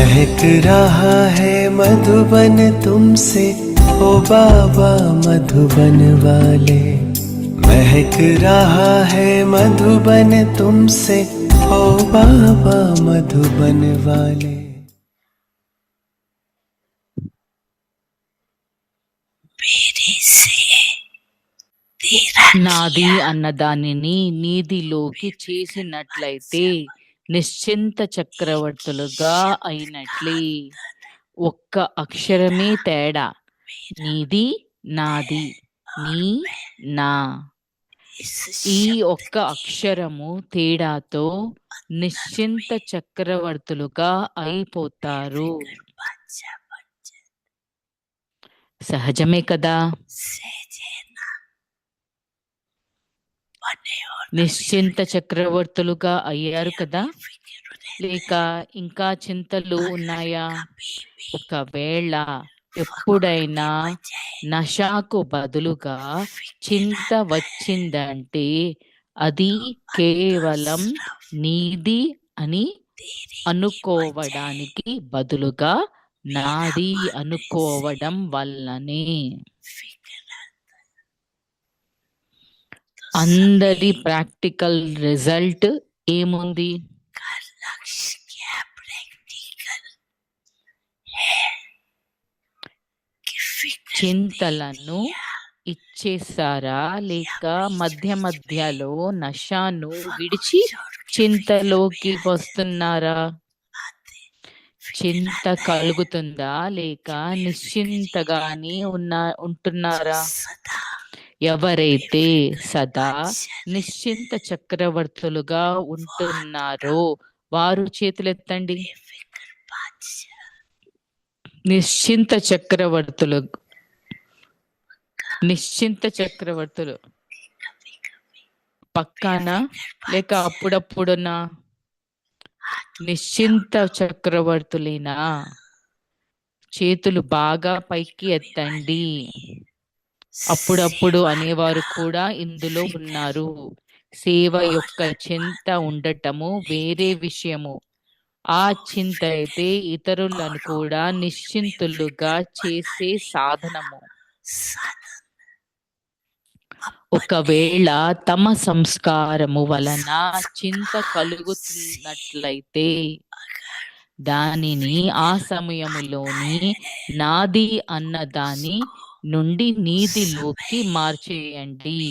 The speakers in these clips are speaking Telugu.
महक रहा है मधुबन तुमसे ओ बाबा मधुबन वाले। महक रहा है मधुबन तुमसे ओ बाबा मधुबन वाले। నాది అన్నదానిని నీదిలోకి చేసినట్లయితే నిశ్చింత చక్రవర్తులుగా అయినట్లే. ఒక్క అక్షరమే తేడా. నీది నాది, నీ నా. ఈ ఒక్క అక్షరము తేడాతో నిశ్చింత చక్రవర్తులుగా అయిపోతారు. సహజమే కదా. నిశ్చింత చక్రవర్తులుగా అయ్యారు కదా. లేక ఇంకా చింతలు ఉన్నాయా? ఒకవేళ ఎప్పుడైనా నషాకు బదులుగా చింత వచ్చిందంటే అది కేవలం నీది అని అనుకోవడానికి బదులుగా నాది అనుకోవడం వల్లనే. అందరి ప్రాక్టికల్ రిజల్ట్ ఏముంది? చింతలను ఇచ్చేసారా లేక మధ్య మధ్యలో నషాను విడిచి చింతలోకి వస్తున్నారా? చింత కలుగుతుందా లేక నిశ్చింతగానే ఉంటున్నారా? ఎవరైతే సదా నిశ్చింత చక్రవర్తులుగా ఉంటున్నారో వారు చేతులెత్తండి. నిశ్చింత చక్రవర్తులు పక్కానా లేక అప్పుడప్పుడునా? నిశ్చింత చక్రవర్తులేనా? చేతులు బాగా పైకి ఎత్తండి. అప్పుడప్పుడు అనేవారు కూడా ఇందులో ఉన్నారు. సేవ యొక్క చింత ఉండటము వేరే విషయము. ఆ చింత అయితే ఇతరులను కూడా నిశ్చింతులుగా చేసే సాధనము. ఒకవేళ తమ సంస్కారము వలన చింత కలుగుతున్నట్లయితే దానిని ఆ సమయములోని నాది అన్నదాని నుండి నీతిలోకి మార్చేయండి.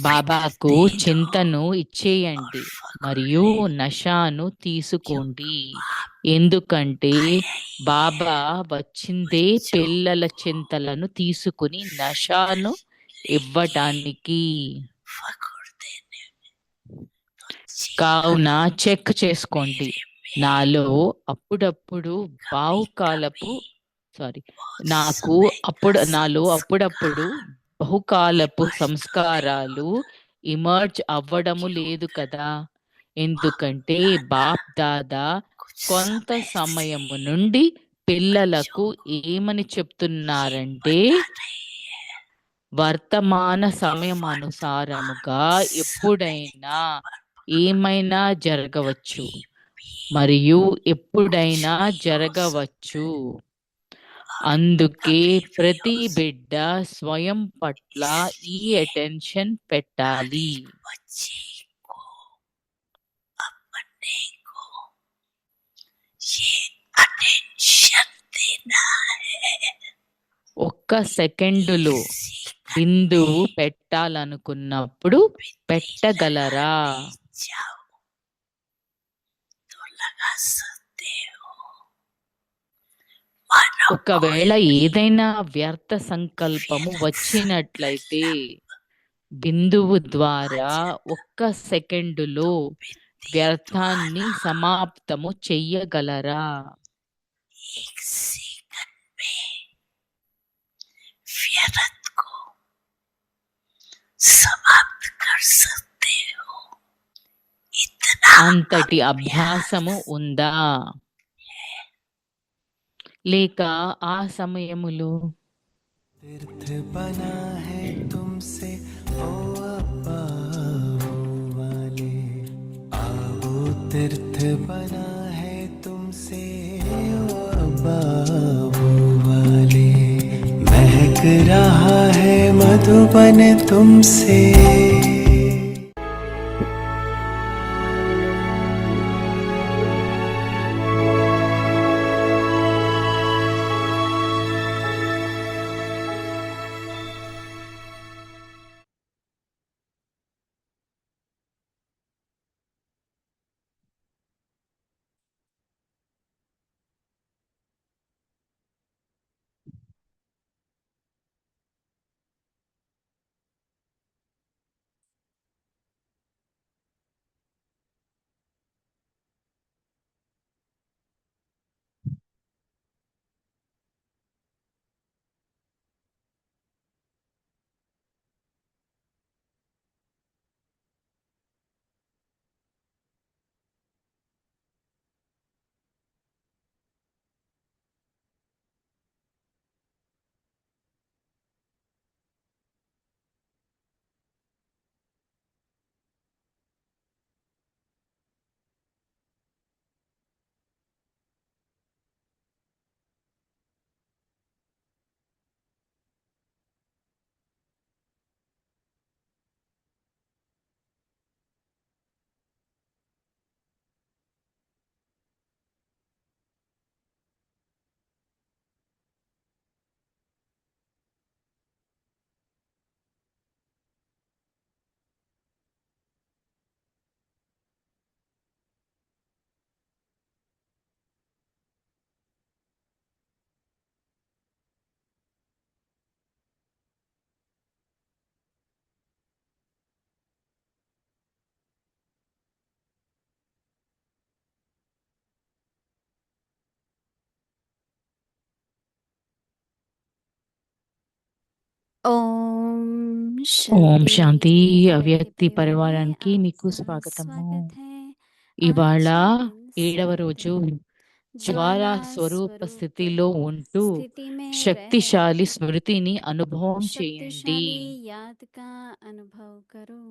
బాబాకు చింతను ఇచ్చేయండి మరియు నషాను తీసుకోండి. ఎందుకంటే బాబా వచ్చిందే పిల్లల చింతలను తీసుకుని నషాను ఇవ్వటానికి. కావున చెక్ చేసుకోండి. నాలో అప్పుడప్పుడు బహుకాలపు సంస్కారాలు ఇమర్జ్ అవ్వడము లేదు కదా. ఎందుకంటే బాప్ దాదా కొంత సమయము నుండి పిల్లలకు ఏమని చెప్తున్నారంటే వర్తమాన సమయం అనుసారముగా ఎప్పుడైనా ఏమైనా జరగవచ్చు మరియు ఎప్పుడైనా జరగవచ్చు. అందుకే ప్రతి బిడ్డ స్వయం పట్ల ఈ అటెన్షన్ పెట్టాలి. ఒక్క సెకండులో బిందువు పెట్టాలనుకున్నప్పుడు పెట్టగలరా? ఒకవేళ ఏదైనా వ్యర్థ సంకల్పము వచ్చినట్లయితే బిందువు ద్వారా ఒక్క సెకండులో వ్యర్థాన్ని సమాప్తము చెయ్యగలరా? అంతటి అభ్యాసము ఉందా? లేక ఆ సమయములో तीर्थ बना है तुमसे ओ अब्बा तीर्थ बना है तुमसे ओ अब्बा वो वाले, महक रहा है मधुबन तुमसे। ओम ఓం शांति। శాంతి. अव्यक्ति అవ్యక్తి परिवार में పరివారానికి आप మీకు सबका స్వాగతము. स्वागत है। ఇవాళ आज है दिन 7వ 7 రోజు. జ్వాలా ज्वाला స్వరూప स्वरूप స్థితిలో ఉంటూ स्थिति में रह శక్తిశాలి స్మృతిని అనుభవం చేయండి. शक्तिशाली याद का अनुभव करो।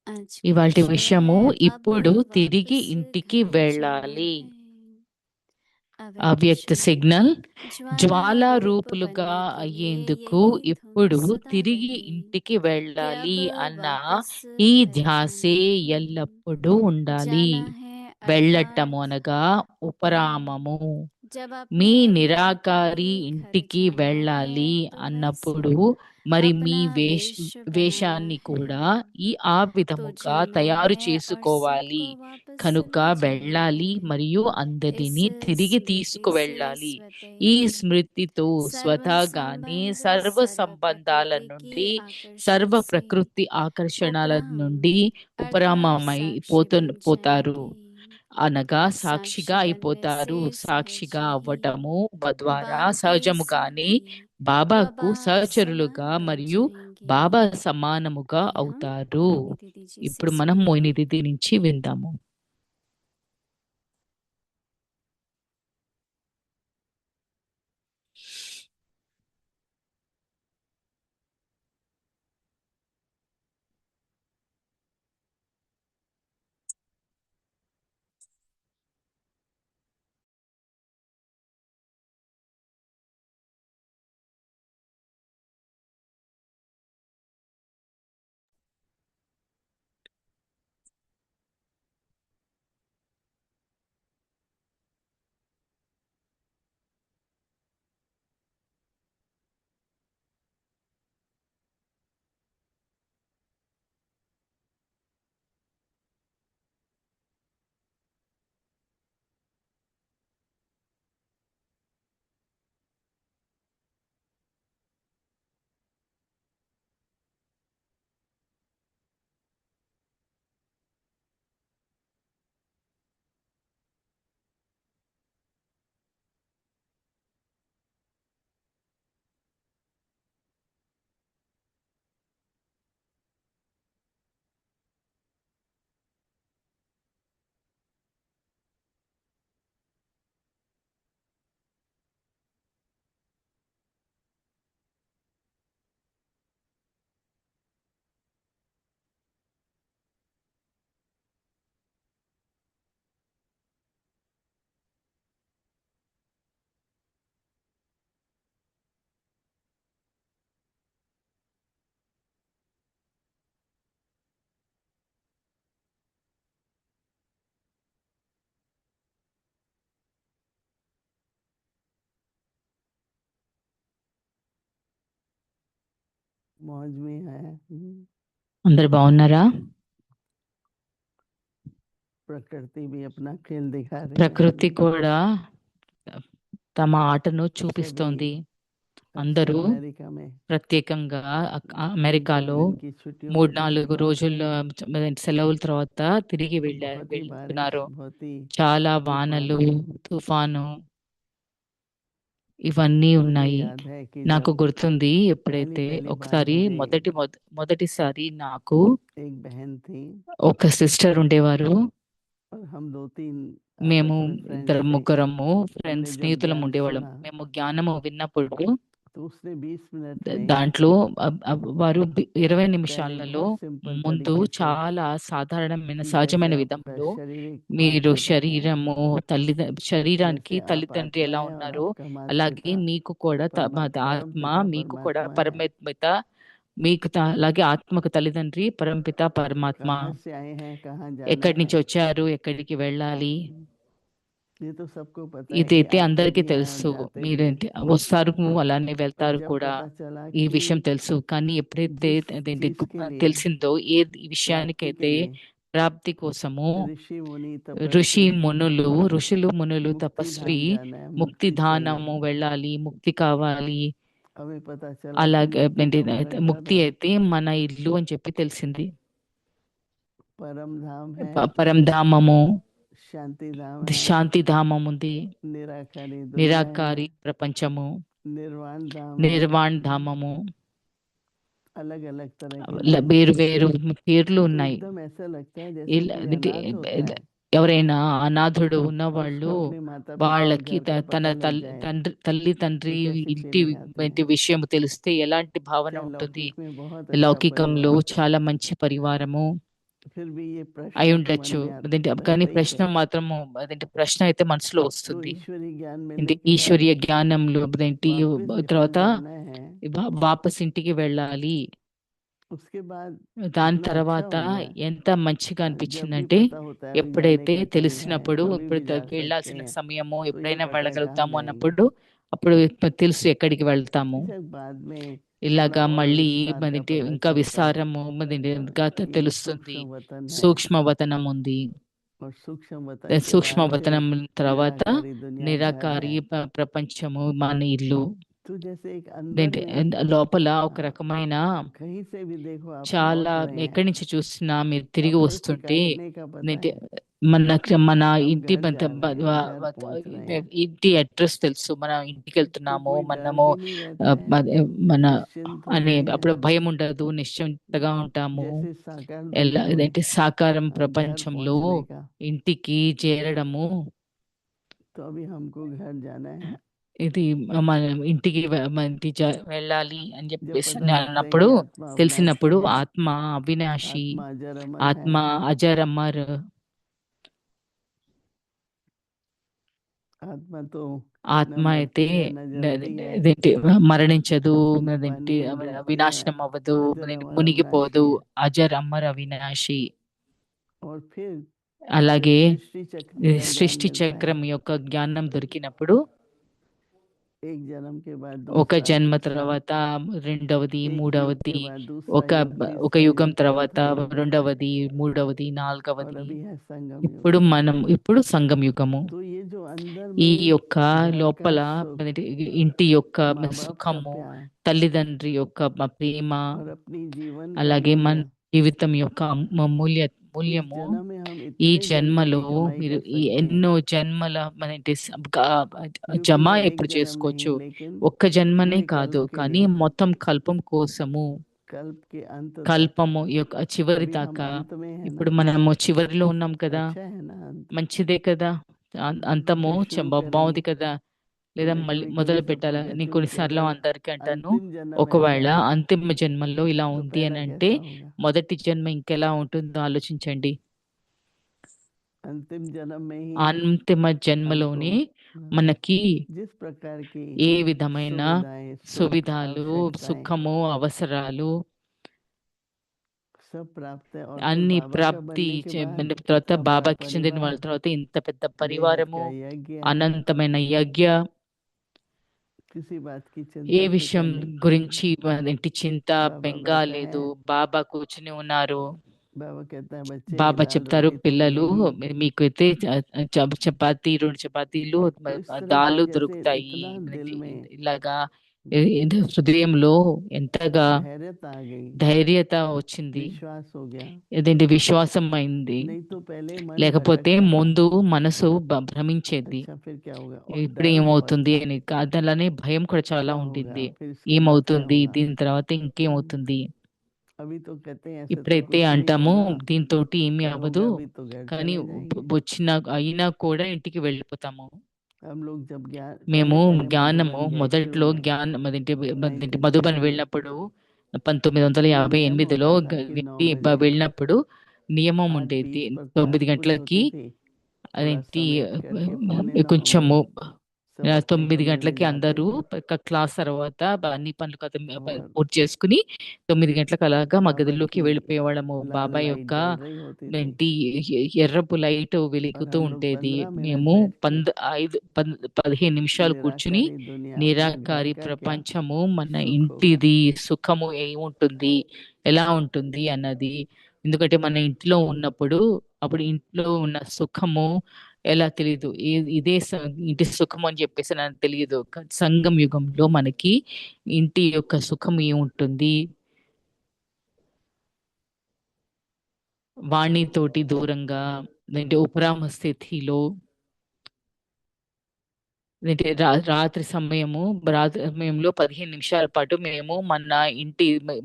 आज का ఇవాల్టి विषय విషయము है अब ఇప్పుడు తిరిగి वापस ఇంటికి घर जाना వెళ్ళాలి. है। अव्यक्त అవ్యక్త शब्द సిగ్నల్. ज्वाला జ్వాలా रूप రూపులుగా बनने के लिए అయ్యేందుకు यही धुन ఇప్పుడు सदा తిరిగి रहे ఇంటికి कि వెళ్ళాలి अब అన్న वापस ఈ घर ధ్యాసే जाना है। ఎల్లప్పుడూ ఉండాలి. जाना है వెళ్ళటము अर्थात అనగా ఉపరామము. जब మీ अपने నిరాకారి निराकारी घर ఇంటికి जाना వెళ్ళాలి है तो అన్నప్పుడు वैसे మరి మీ अपना वेश बनाना వేషాన్ని है। కూడా ఆ तो విధముగా जाना తయారు है और చేసుకోవాలి. सबको वापस కనుక ले जाना వెళ్ళాలి है। మరియు इस అందరినీ తిరిగి स्मृति से తీసుకువెళ్ళాలి. स्वतः ఈ ही స్మృతితో सर्व స్వతహాగానే संबंध సర్వ सर्व సంబంధాల प्रकृति की నుండి, आकर्षण సర్వ से ప్రకృతి ఆకర్షణల उपराम నుండి अर्थात साक्षी बन పోతారు. जाएंगे। అనగా साक्षी సాక్షిగా बनने से అయిపోతారు. सहज సాక్షిగా ही అవ్వటము ద్వారా बाप के సహజముగానే साथी బాబాకు बाबा సహచరులుగా समान बन మరియు जाएंगे। బాబా సమానముగా अभी हम అవుతారు. मोहिनी दीदी जी से ఇప్పుడు మనం सुनेंगे। మోహిని దీది నుంచి విందాము. मौज में है। అందరు బాగున్నారా? प्रकृति भी अपना खेल दिखा रही है। ప్రకృతి కూడా తమ ఆటను सभी చూపిస్తోంది. अक्सर అందరూ अमेरिका में ప్రత్యేకంగా तीन चार అమెరికాలో दिन की छुट्टियों के 3-4 बाद लौटते రోజుల हैं। సెలవుల తర్వాత తిరిగి तो बहुत ही बारिश, వెళ్తున్నారు. बहुत ही చాలా तूफान। వానలు, తుఫాను ఇవన్నీ मुझे ఉన్నాయి. याद है कि నాకు जब గుర్తుంది पहली ఎప్పుడైతే पहली बार ఒకసారి मुझे మొదటిసారి నాకు एक बहन थी ఒక సిస్టర్ ఉండేవారు. और हम दो तीन మేము आपस में फ्रेंड्स ఇద్దరు थे। ముగ్గురము हमने ఫ్రెండ్స్ जब స్నేహితులం ज्ञान ఉండేవాళ్ళం. सुना మేము జ్ఞానము విన్నప్పుడు तो उसने 20 मिनट में దాంట్లో వారు 20 पहले నిమిషాలలో बहुत सिंपल ముందు तरीके से చాలా సాధారణమైన कि సహజమైన जैसे आपका విధంలో शारीरिक पार्ट మీరు होता है, శరీరము శరీరానికి जैसे आप తల్లిదండ్రి आत्मा ఎలా है और ఉన్నారో आपका माता అలాగే पिता మీకు కూడా परम ఆత్మ पिता మీకు కూడా परमात्मा है। పరమాత్మిత మీకు అలాగే ఆత్మకు తల్లిదండ్రి పరమపిత పరమాత్మ. कहाँ से आए हैं, कहाँ जाना ఎక్కడి है, నుంచి వచ్చారు, ఎక్కడికి వెళ్ళాలి, ये तो सबको पता है कि ఇదైతే आप అందరికీ भी आए और తెలుసు. जाते भी। మీరేంటి వస్తారు అలానే पर వెళ్తారు जब కూడా, पता चला ఈ कि విషయం తెలుసు. కానీ ఎప్పుడైతే जिस అదేంటి चीज के लिए, తెలిసిందో ఏ प्राप्ति के విషయానికైతే लिए ప్రాప్తి కోసము ऋषि मुनि ఋషులు మునులు मुक्ति తపస్వి धाम जाना है, ముక్తి मुक्ति चाहिए, ధానము వెళ్ళాలి, ముక్తి కావాలి. हमें पता चला कि అలాగే मुक्ति तो हमारा घर ముక్తి है, అయితే మన ఇల్లు అని చెప్పి తెలిసింది. परम धाम है, పరంధామము, शांति धाम है, శాంతి ధామం ఉంది, निराकारी दुनिया है, నిరాకారి ప్రపంచము, निर्वाण धाम है। నిర్వాణ్ ధామము, अलग अलग तरह के नाम। వేరు వేరు పేర్లు तो ఉన్నాయి. एकदम ऐसा लगता है जैसे कोई अनाथ होता है, ఎవరైనా అనాథుడు और ఉన్నవాళ్ళు उसको अपने माता पिता और వాళ్ళకి घर का తన पता लग जाए తల్లి తండ్రి तो कैसी ఇంటి फीलिंग आती है। విషయం తెలిస్తే ఎలాంటి భావన क्या ఉంటుంది. लौकिक में बहुत अच्छा లౌకికంలో परिवार, చాలా మంచి పరివారము फिर भी ये అయి प्रश्न तो मन ఉండొచ్చు. में అదేంటి रहता కానీ ही ప్రశ్న है। మాత్రము ప్రశ్న అయితే మనసులో तो వస్తుంది. ईश्वरीय ज्ञान ఏంటి मिलने के बाद ఈశ్వరీయ జ్ఞానంలో అదేంటి वापस घर తర్వాత जाना है, వాపస్ ఇంటికి వెళ్ళాలి. उसके बाद దాని इतना अच्छा తర్వాత हो गया। ఎంత మంచిగా जब भी అనిపించిందంటే पता होता है अभी जाने ఎప్పుడైతే का टाइम है, తెలిసినప్పుడు कभी ఇప్పుడు भी जा सकते వెళ్ళాల్సిన हैं, సమయము, तो ये ఎప్పుడైనా पता है कहाँ వెళ్ళగలుగుతాము जाएंगे। అన్నప్పుడు అప్పుడు తెలుసు ఎక్కడికి వెళ్తాము. अच्छा, बाद में थोड़ा ఇలాగా और మళ్ళీ विस्तार का మనకి पता ఇంకా चलता విస్తారము ఇంకా कि ये తెలుస్తుంది. सूक्ष्म वतन है, సూక్ష్మవతనం ఉంది. और सूक्ष्म वतन के बाद फिर సూక్ష్మవతనం తర్వాత निराकारी दुनिया घर నిరాకారి है। ప్రపంచము మన ఇల్లు. तो जैसे एक अंदर में లోపల ఒక రకమైన कहीं से भी देखो आप చాలా लौट रहे ఎక్కడి हैं, నుంచి చూసినా మీరు తిరిగి अपने వస్తుంటే ठिकाने का पता ఏంటి है, మన हम ఇంటి घर जा रहे हैं, घर पहुंच रहे हैं। ఇంటి అడ్రస్ తెలుసు. మనం ఇంటికి तो వెళ్తున్నాము, कोई डर మనము भी नहीं रहता है, మన निश्चिंत అని होते అప్పుడు हैं, భయం ఉండదు, నిశ్చింతగా ఉంటాము. जैसे साकार ఎలా दुनिया में ఇదంటే సాకారం घर ప్రపంచంలో पहुंचने का। ఇంటికి చేరడము. तो अभी हमको घर जाना है। ఇది మన ఇంటికి మన ఇంటి వెళ్ళాలి అని जब చెప్పేసి पता लगता है అన్నప్పుడు कि आत्मा अविनाशी తెలిసినప్పుడు है, ఆత్మ అవినాశి, आत्मा अजर अमर ఆత్మ है, అజర్ అమర్, आत्मा तो न ఆత్మ అయితే मरती है न जलती है, అదేంటి మరణించదు, न అదేంటి पानी में डूबती है, వినాశనం అవ్వదు, अजर అదేంటి अमर మునిగిపోదు. अविनाशी है। అజర్ అమర్ అవినాశి. और फिर అలాగే जब सृष्टि चक्र का ज्ञान సృష్టి मिलता है, చక్రం యొక్క జ్ఞానం దొరికినప్పుడు एक जन्म के बाद ఒక दूसरा, జన్మ तीसरा, తర్వాత రెండవది, एक युग के మూడవది, बाद दूसरा ఒక युग, ఒక तीसरा యుగం युग, తర్వాత चौथा युग, రెండవది, మూడవది, और నాలుగవది. अभी है संगम युग। ఇప్పుడు సంగం యుగము. तो ये जो अंदर ఈ में యొక్క घर का లోపల सुख, ఇంటి యొక్క माँ बाप का సుఖము, प्यार తల్లిదండ్రి యొక్క ప్రేమ, और अपनी जीवन का అలాగే మన मूल्य, జీవితం యొక్క इस మూల్యము जन्म में हम ఈ इतने जन्म జన్మలో की कमाई మీరు कर ఈ सकते हैं, ఎన్నో జన్మల మన जो జమ केवल एक ఇప్పుడు जन्म చేసుకోవచ్చు. नहीं लेकिन ఒక్క జన్మనే पूरे కాదు कल्प के కానీ लिए, మొత్తం కల్పం కోసము, कल्प के अंत तक। కల్పము యొక్క చివరి अभी हम దాకా. अंत में है ना, ఇప్పుడు మనము చివరిలో ఉన్నాం కదా, अच्छा है ना अंत। మంచిదే కదా. అంతము फिर शुरू బాగుంది करें, కదా. లేదా मैं మళ్ళీ कभी कभी మొదలు सबको పెట్టాలా? कहती నేను हूँ कि కొన్నిసార్లు अगर అందరికీ అంటాను, अंतिम जन्म ऐसा ఒకవేళ है అంతిమ జన్మల్లో ఇలా तो ఉంది पहला అని అంటే कैसा होगा। మొదటి జన్మ ఇంకెలా ఉంటుందో ఆలోచించండి. अंतिम जन्म में ही అంతిమ हमको జన్మలోని మనకి जिस प्रकार की ఏ విధమైన सुविधाएं, सुख, సువిధాలు, आवश्यकताएं సుఖము, అవసరాలు सब प्राप्त है, और फिर అన్ని बाबा का ప్రాప్తి बनने के बाद తర్వాత इतना बड़ा బాబాకి చెందిన వాళ్ళ परिवार, తర్వాత ఇంత పెద్ద बेहद పరివారము, का यज्ञ, అనంతమైన యజ్ఞ, किसी बात की ఏ चिंता విషయం फिक्र नहीं। గురించి ఏంటి చింత बाबा బెంగ बैठा లేదు. है, బాబా కూర్చుని ఉన్నారు. बाबा कहता है बच्चे బాబా दाल చెప్తారు, रोटी तो పిల్లలు मिलेगी। మీకైతే చపాతీ 2 చపాతీలు तो इस तरह की దాలు जैसे దొరుకుతాయి. इतना दिल में ఇలాగా హృదయంలో ఎంతగా धैर्यता आ गई, ధైర్యత వచ్చింది, विश्वास हो गया। ఏదంటే విశ్వాసం అయింది. नहीं तो पहले मन లేకపోతే भटकता था, ముందు మనసు భ్రమించేది, अच्छा फिर क्या होगा, और ఇప్పుడు डर बहुत ఏమవుతుంది था, అని. అలానే భయం కూడా చాలా क्या होगा ఉండింది. फिर इसके बाद क्या ఏమవుతుంది, होगा। దీని తర్వాత ఇంకేమవుతుంది. अभी तो कहते हैं ऐसे तो ఇప్పుడైతే कुछ नहीं అంటాము होगा, దీంతోటి ఏమీ पर అవ్వదు, होगा भी तो घर కానీ चले जाएंगे। వచ్చిన అయినా కూడా ఇంటికి వెళ్ళిపోతాము. हम लोग जब ज्ञान మేము पहले पहले జ్ఞానము मधुबन गए शुरू మొదట్లో में జ్ఞానం అదేంటి మధుబన్ 1960 में, వెళ్ళినప్పుడు तो नियम 1958లో होता था कि 9 बजे వెళ్ళినప్పుడు నియమం आज ఉండేది. 20 पर क्लास 9 कुछ గంటలకి होती थी, थोड़ा అదేంటి समेट करके पौने 9 కొంచెము सब अपने 9 कमरे में గంటలకి जाते అందరూ थे। క్లాస్ తర్వాత అన్ని పనులు और పూర్తి చేసుకుని 9 గంటలకు అలాగా మా बाबा గదిలోకి की వెళ్ళిపోయేవాళ్ళము. लाल బాబా लाइट యొక్క जल रही होती थी, ఏంటి ఎర్రపు లైట్ और వెలుగుతూ हम लोग ఉండేది. 15 मिनट మేము बैठ के 15 నిమిషాలు కూర్చుని निराकारी दुनिया अपने घर నిరాకారి का क्या ప్రపంచము మన सुख होगा। ఇంటిది సుఖము ఏముంటుంది, ఎలా ఉంటుంది అన్నది. ఎందుకంటే మన ఇంట్లో ఉన్నప్పుడు అప్పుడు ఇంట్లో ఉన్న సుఖము ఎలా తెలియదు, ఇదే ఇంటి సుఖం అని చెప్పేసి నాకు తెలియదు. సంగం యుగంలో మనకి ఇంటి యొక్క సుఖం ఏముంటుంది, వాణితోటి దూరంగా, అంటే ఉపరామ స్థితిలో, అంటే రాత్రి సమయము, రాత్రి సమయంలో 15 నిమిషాల పాటు మేము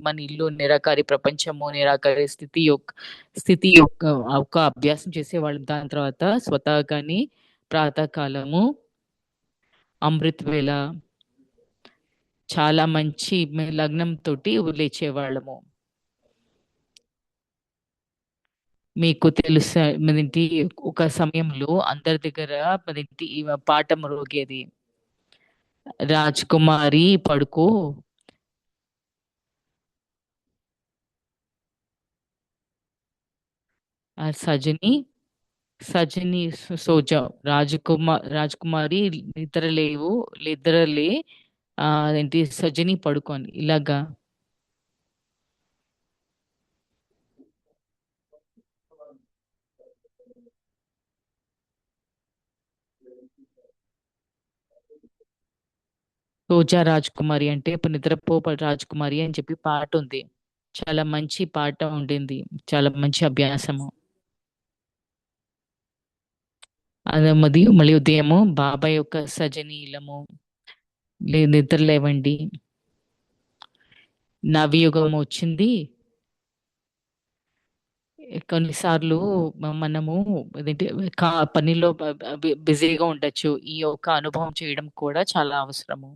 మన ఇల్లు నిరాకారి ప్రపంచము, నిరాకారి స్థితి యొక్క ఒక అభ్యాసం చేసేవాళ్ళం. దాని తర్వాత స్వతహాగాని ప్రాతకాలము అమృత్ వేళ చాలా మంచి లగ్నం తోటి లేచేవాళ్ళము. మీకు తెలుసా మరేంటి, ఒక సమయంలో అందరి దగ్గర మరేంటి పాట మ్రోగేది, రాజ్ కుమారి పడుకో, సజని సజని సోజా, రాజకుమారి నిద్రలే, ఏంటి సజని పడుకోని, ఇలాగా. సోజా రాజకుమారి అంటే ఇప్పుడు నిద్రపో రాజకుమారి అని చెప్పి పాట ఉంది. చాలా మంచి పాట ఉండింది, చాలా మంచి అభ్యాసము. అది మళ్ళీ ఉదయము బాబా యొక్క సజనీలము, నిద్ర లేవండి, నవయుగం వచ్చింది. కొన్నిసార్లు మనము అదేంటి పనిలో బిజీగా ఉండొచ్చు. ఈ యొక్క అనుభవం చేయడం కూడా చాలా అవసరము.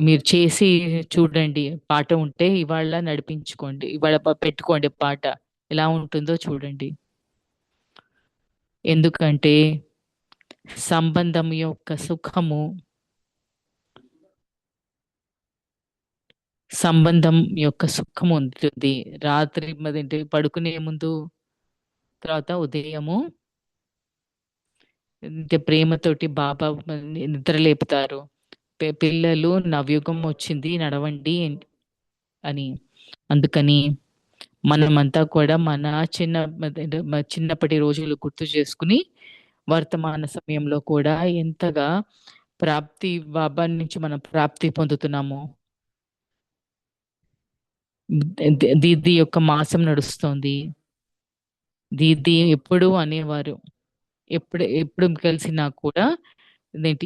మీరు చేసి చూడండి, పాట ఉంటే ఇవాళ నడిపించుకోండి, ఇవాళ పెట్టుకోండి పాట, ఎలా ఉంటుందో చూడండి. ఎందుకంటే సంబంధం యొక్క సుఖము, ఉంటుంది. రాత్రి మదేంటి పడుకునే ముందు, తర్వాత ఉదయము ప్రేమతోటి బాబా నిద్ర లేపుతారు. పిల్లలు నవయుగం వచ్చింది నడవండి అని. అందుకని మనమంతా కూడా మన చిన్నప్పటి రోజులు గుర్తు చేసుకుని వర్తమాన సమయంలో కూడా ఎంతగా బాబా నుంచి మనం ప్రాప్తి పొందుతున్నాము. దీది యొక్క మాసం నడుస్తోంది. దీది ఎప్పుడు అనేవారు, ఎప్పుడు కలిసినా కూడా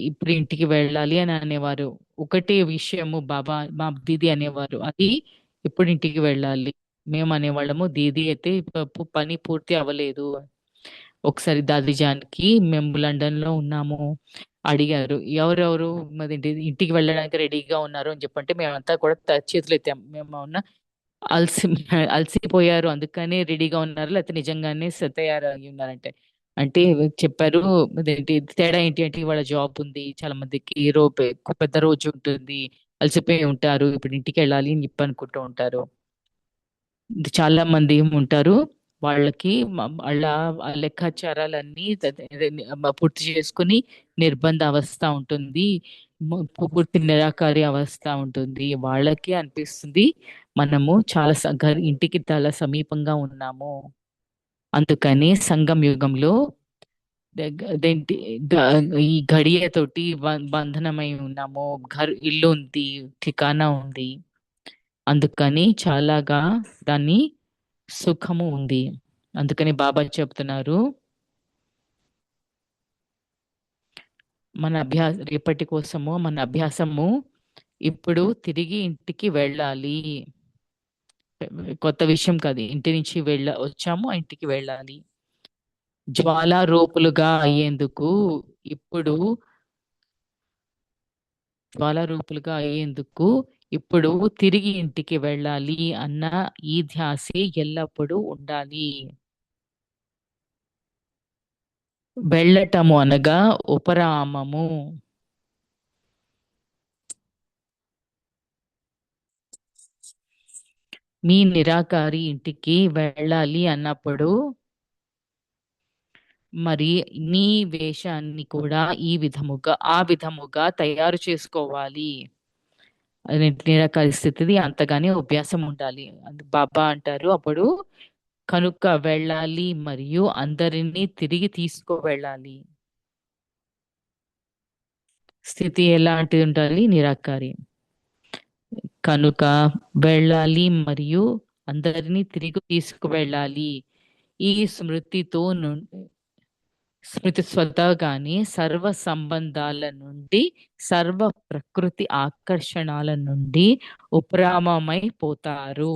ఇప్పుడు ఇంటికి వెళ్ళాలి అని అనేవారు. ఒకటే విషయము బాబా మా దీది అనేవారు, అది ఇప్పుడు ఇంటికి వెళ్ళాలి. మేము అనేవాళ్ళము దీది అయితే పని పూర్తి అవ్వలేదు. ఒకసారి దాదిజాన్కి మేము లండన్ లో ఉన్నాము, అడిగారు ఎవరెవరు మరి ఇంటికి వెళ్ళడానికి రెడీగా ఉన్నారు అని చెప్పంటే మేమంతా కూడా చేతులు ఎత్తాం. మేము అలసి అలసిపోయారు అందుకనే రెడీగా ఉన్నారు, లేకపోతే నిజంగానే తయారై ఉన్నారంటే అంటే చెప్పారు. అదేంటి తేడా ఏంటి అంటే ఇవాళ జాబ్ ఉంది, చాలా మందికి ఎక్కువ పెద్ద రోజు ఉంటుంది, అలసిపోయి ఉంటారు, ఇప్పుడు ఇంటికి వెళ్ళాలి అని చెప్పి అనుకుంటూ ఉంటారు. చాలా మంది ఉంటారు, వాళ్ళకి వాళ్ళ లెక్కాచారాలన్నీ పూర్తి చేసుకుని నిర్బంధ అవస్థ ఉంటుంది. పూర్తి నిరాకారి అవస్థ ఉంటుంది. వాళ్ళకి అనిపిస్తుంది మనము చాలా ఇంటికి చాలా సమీపంగా ఉన్నాము. అందుకని సంగం యుగంలో అదేంటి ఈ గడియతోటి బంధనమై ఉన్నాము. ఇల్లు ఉంది, ఠికానా ఉంది. అందుకని చాలాగా దాన్ని సుఖము ఉంది. అందుకని బాబా చెప్తున్నారు, రేపటి కోసము మన అభ్యాసము ఇప్పుడు తిరిగి ఇంటికి వెళ్ళాలి. కొత్త విషయం కాదు, ఇంటి నుంచి వచ్చాము, ఇంటికి వెళ్ళాలి. జ్వాలారూపులుగా అయ్యేందుకు ఇప్పుడు ఇప్పుడు తిరిగి ఇంటికి వెళ్ళాలి అన్న ఈ ధ్యాసే ఎల్లప్పుడూ ఉండాలి. వెళ్ళటము అనగా ఉపరామము. మీ నిరాకారి ఇంటికి వెళ్ళాలి అన్నప్పుడు మరి నీ వేషాన్ని కూడా ఆ విధముగా తయారు చేసుకోవాలి. నిరాకారి స్థితిది అంతగానే అభ్యాసం ఉండాలి. బాబా అంటారు అప్పుడు కనుక వెళ్ళాలి మరియు అందరినీ తిరిగి తీసుకువెళ్ళాలి. స్థితి ఎలాంటిది ఉండాలి? నిరాకారి. కనుక వెళ్ళాలి మరియు అందరినీ తిరిగి తీసుకువెళ్ళాలి. ఈ స్మృతితో స్మృతి స్వతహాగానే సర్వ సంబంధాల నుండి, సర్వ ప్రకృతి ఆకర్షణాల నుండి ఉపరామమైపోతారు.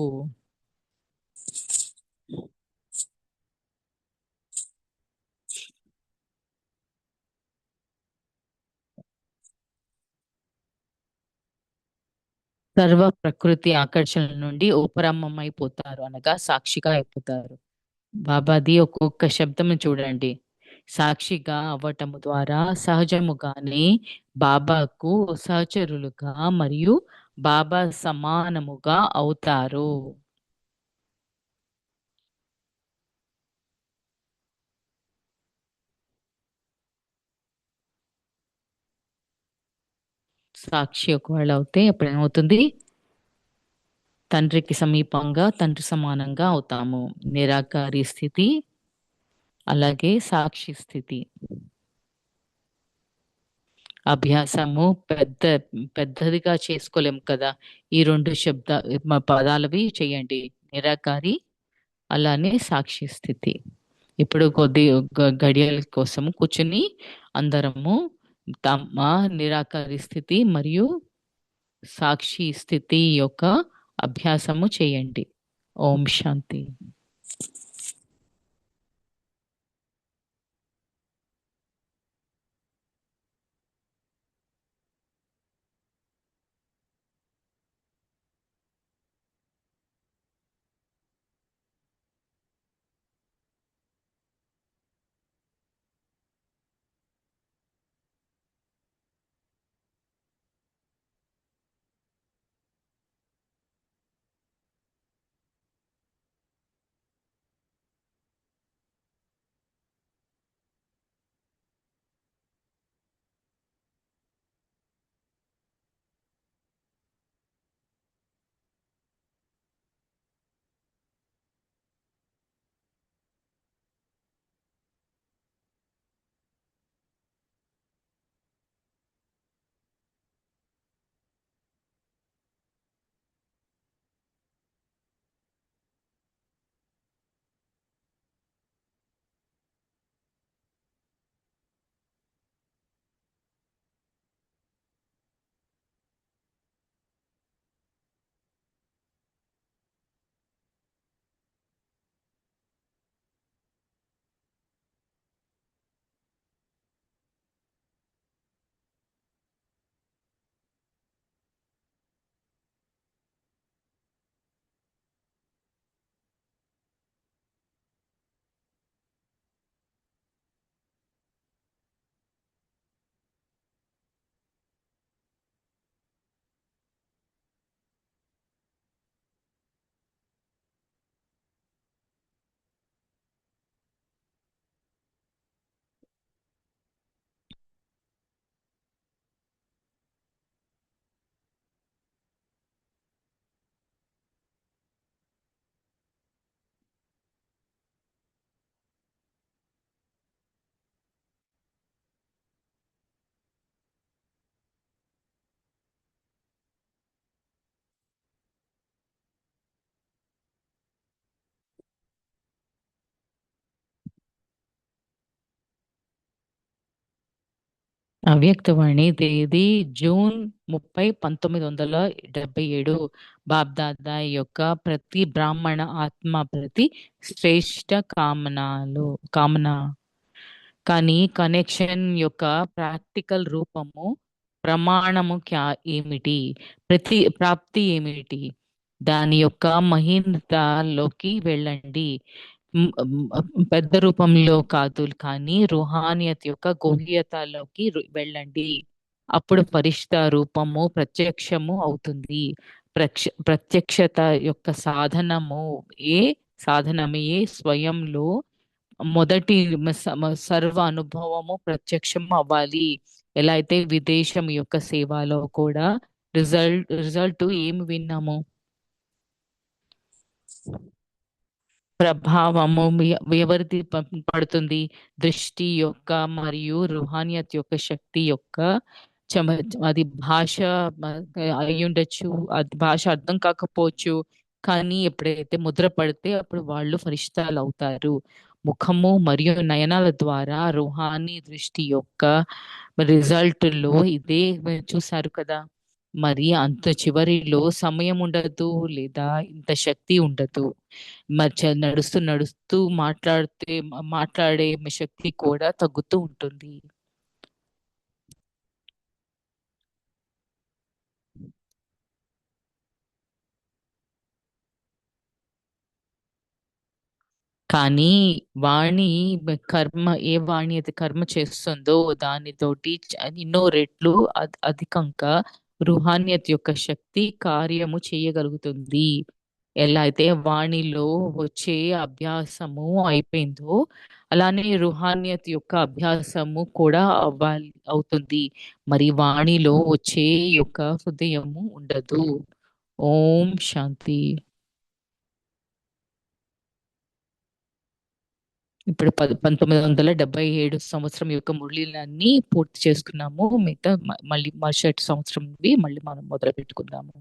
సర్వ ప్రకృతి ఆకర్షణ నుండి ఉపరామమైపోతారు అనగా సాక్షిగా అయిపోతారు. బాబాది ఒక్కొక్క శబ్దం చూడండి. సాక్షిగా అవ్వటము ద్వారా సహజముగానే బాబాకు సహచరులుగా మరియు బాబా సమానముగా అవుతారు. సాక్షి ఒకవేళ అవుతే అప్పుడు ఏమవుతుంది? తండ్రికి సమీపంగా, తండ్రి సమానంగా అవుతాము. నిరాకారి స్థితి అలాగే సాక్షి స్థితి. అభ్యాసము పెద్దదిగా చేసుకోలేము కదా. ఈ రెండు పదాలవి చేయండి. నిరాకారి అలానే సాక్షి స్థితి. ఇప్పుడు కొద్ది గడియల కోసం కూర్చుని అందరము తమ నిరాకారి స్థితి మరియు సాక్షి స్థితి యొక్క అభ్యాసము చేయండి. ఓం శాంతి. అవ్యక్తవాణి తేదీ జూన్ 30, 1977. బాబ్దాదా యొక్క ప్రతి బ్రాహ్మణ ఆత్మ ప్రతి శ్రేష్ట కామన. కానీ కనెక్షన్ యొక్క ప్రాక్టికల్ రూపము, ప్రమాణము ఏమిటి, ప్రాప్తి ఏమిటి, దాని యొక్క మహీనతలోకి వెళ్ళండి. పెద్ద రూపంలో కాదు, కానీ రుహానియత్ యొక్క గోహ్యతలోకి వెళ్ళండి. అప్పుడు ఫరిష్తా రూపము ప్రత్యక్షము అవుతుంది. ప్రత్యక్షత యొక్క సాధనమే స్వయంలో మొదటి సర్వ అనుభవము ప్రత్యక్షం అవ్వాలి. ఎలా అయితే విదేశం యొక్క సేవలో కూడా రిజల్ట్ ఏమి విన్నాము, ప్రభావము ఎవరిది పడుతుంది, దృష్టి యొక్క మరియు రుహానియత్ యొక్క శక్తి యొక్క. అది భాష అయ్యుండొచ్చు, అది భాష అర్థం కాకపోవచ్చు, కానీ ఎప్పుడైతే ముద్ర పడితే అప్పుడు వాళ్ళు ఫరిష్తాలు అవుతారు. ముఖము మరియు నయనాల ద్వారా రుహానీ దృష్టి యొక్క రిజల్ట్ లో ఇదే చూసారు కదా. మరి అంత చివరిలో సమయం ఉండదు, లేదా ఇంత శక్తి ఉండదు. నడుస్తూ నడుస్తూ మాట్లాడే శక్తి కూడా తగ్గుతూ ఉంటుంది. కానీ వాణి ఏ వాణి అయితే కర్మ చేస్తుందో దానితోటి ఎన్నో రెట్లు అధికంగా రుహానియత్ యొక్క శక్తి కార్యము చేయగలుగుతుంది. ఎలా అయితే వాణిలో వచ్చే అభ్యాసము అయిపోయిందో, అలానే రుహానియత్ యొక్క అభ్యాసము కూడా అవుతుంది. మరి వాణిలో వచ్చే యొక్క హృదయము ఉండదు. ఓం శాంతి. ఇప్పుడు 1977 సంవత్సరం యొక్క మురళీలన్నీ పూర్తి చేసుకున్నాము. మిగతా మళ్ళీ మరుసటి సంవత్సరం మళ్ళీ మనం మొదలు పెట్టుకుందాము.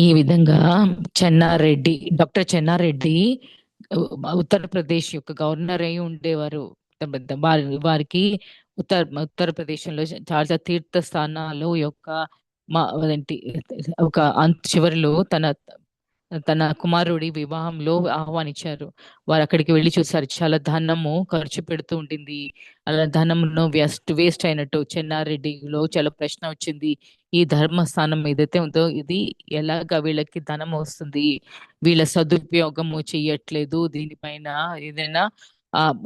ఈ విధంగా డాక్టర్ చెన్నారెడ్డి ఉత్తరప్రదేశ్ యొక్క గవర్నర్ అయి ఉండేవారు. వారికి ఉత్తరప్రదేశంలో చాలా తీర్థ స్థానాలు యొక్క ఒక చివరిలో తన కుమారుడి వివాహంలో ఆహ్వానించారు. వారు అక్కడికి వెళ్ళి చూసారు. చాలా ధనము ఖర్చు పెడుతూ ఉంటుంది. అలా ధనమును వేస్ట్ అయినట్టు చెన్నారెడ్డిలో చాలా ప్రశ్న వచ్చింది. ఈ ధర్మస్థానం ఏదైతే ఉందో ఇది ఎలాగా వీళ్ళకి ధనం వస్తుంది, వీళ్ళ సదుపయోగము చెయ్యట్లేదు, దీనిపైన ఏదైనా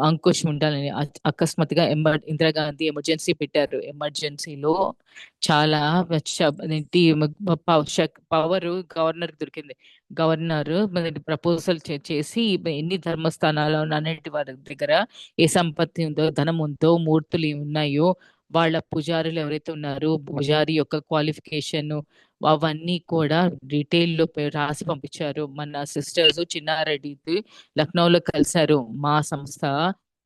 అంకుశ్ ఉండాలని అకస్మాత్తుగా ఇందిరాగాంధీ ఎమర్జెన్సీ పెట్టారు. ఎమర్జెన్సీలో చాలా పవర్ గవర్నర్ దొరికింది. గవర్నర్ ప్రపోజల్ చేసి ఎన్ని ధర్మస్థానాలు అన్నిటి వారి దగ్గర ఏ సంపత్తి ఉందో, ధనం ఉందో, మూర్తులు ఉన్నాయో, వాళ్ళ పుజారులు ఎవరైతే ఉన్నారో పుజారి యొక్క క్వాలిఫికేషన్ అవన్నీ కూడా డీటెయిల్ లో రాసి పంపించారు. మన సిస్టర్స్ చిన్నారెడ్డి లక్నోలో కలిశారు. మా సంస్థ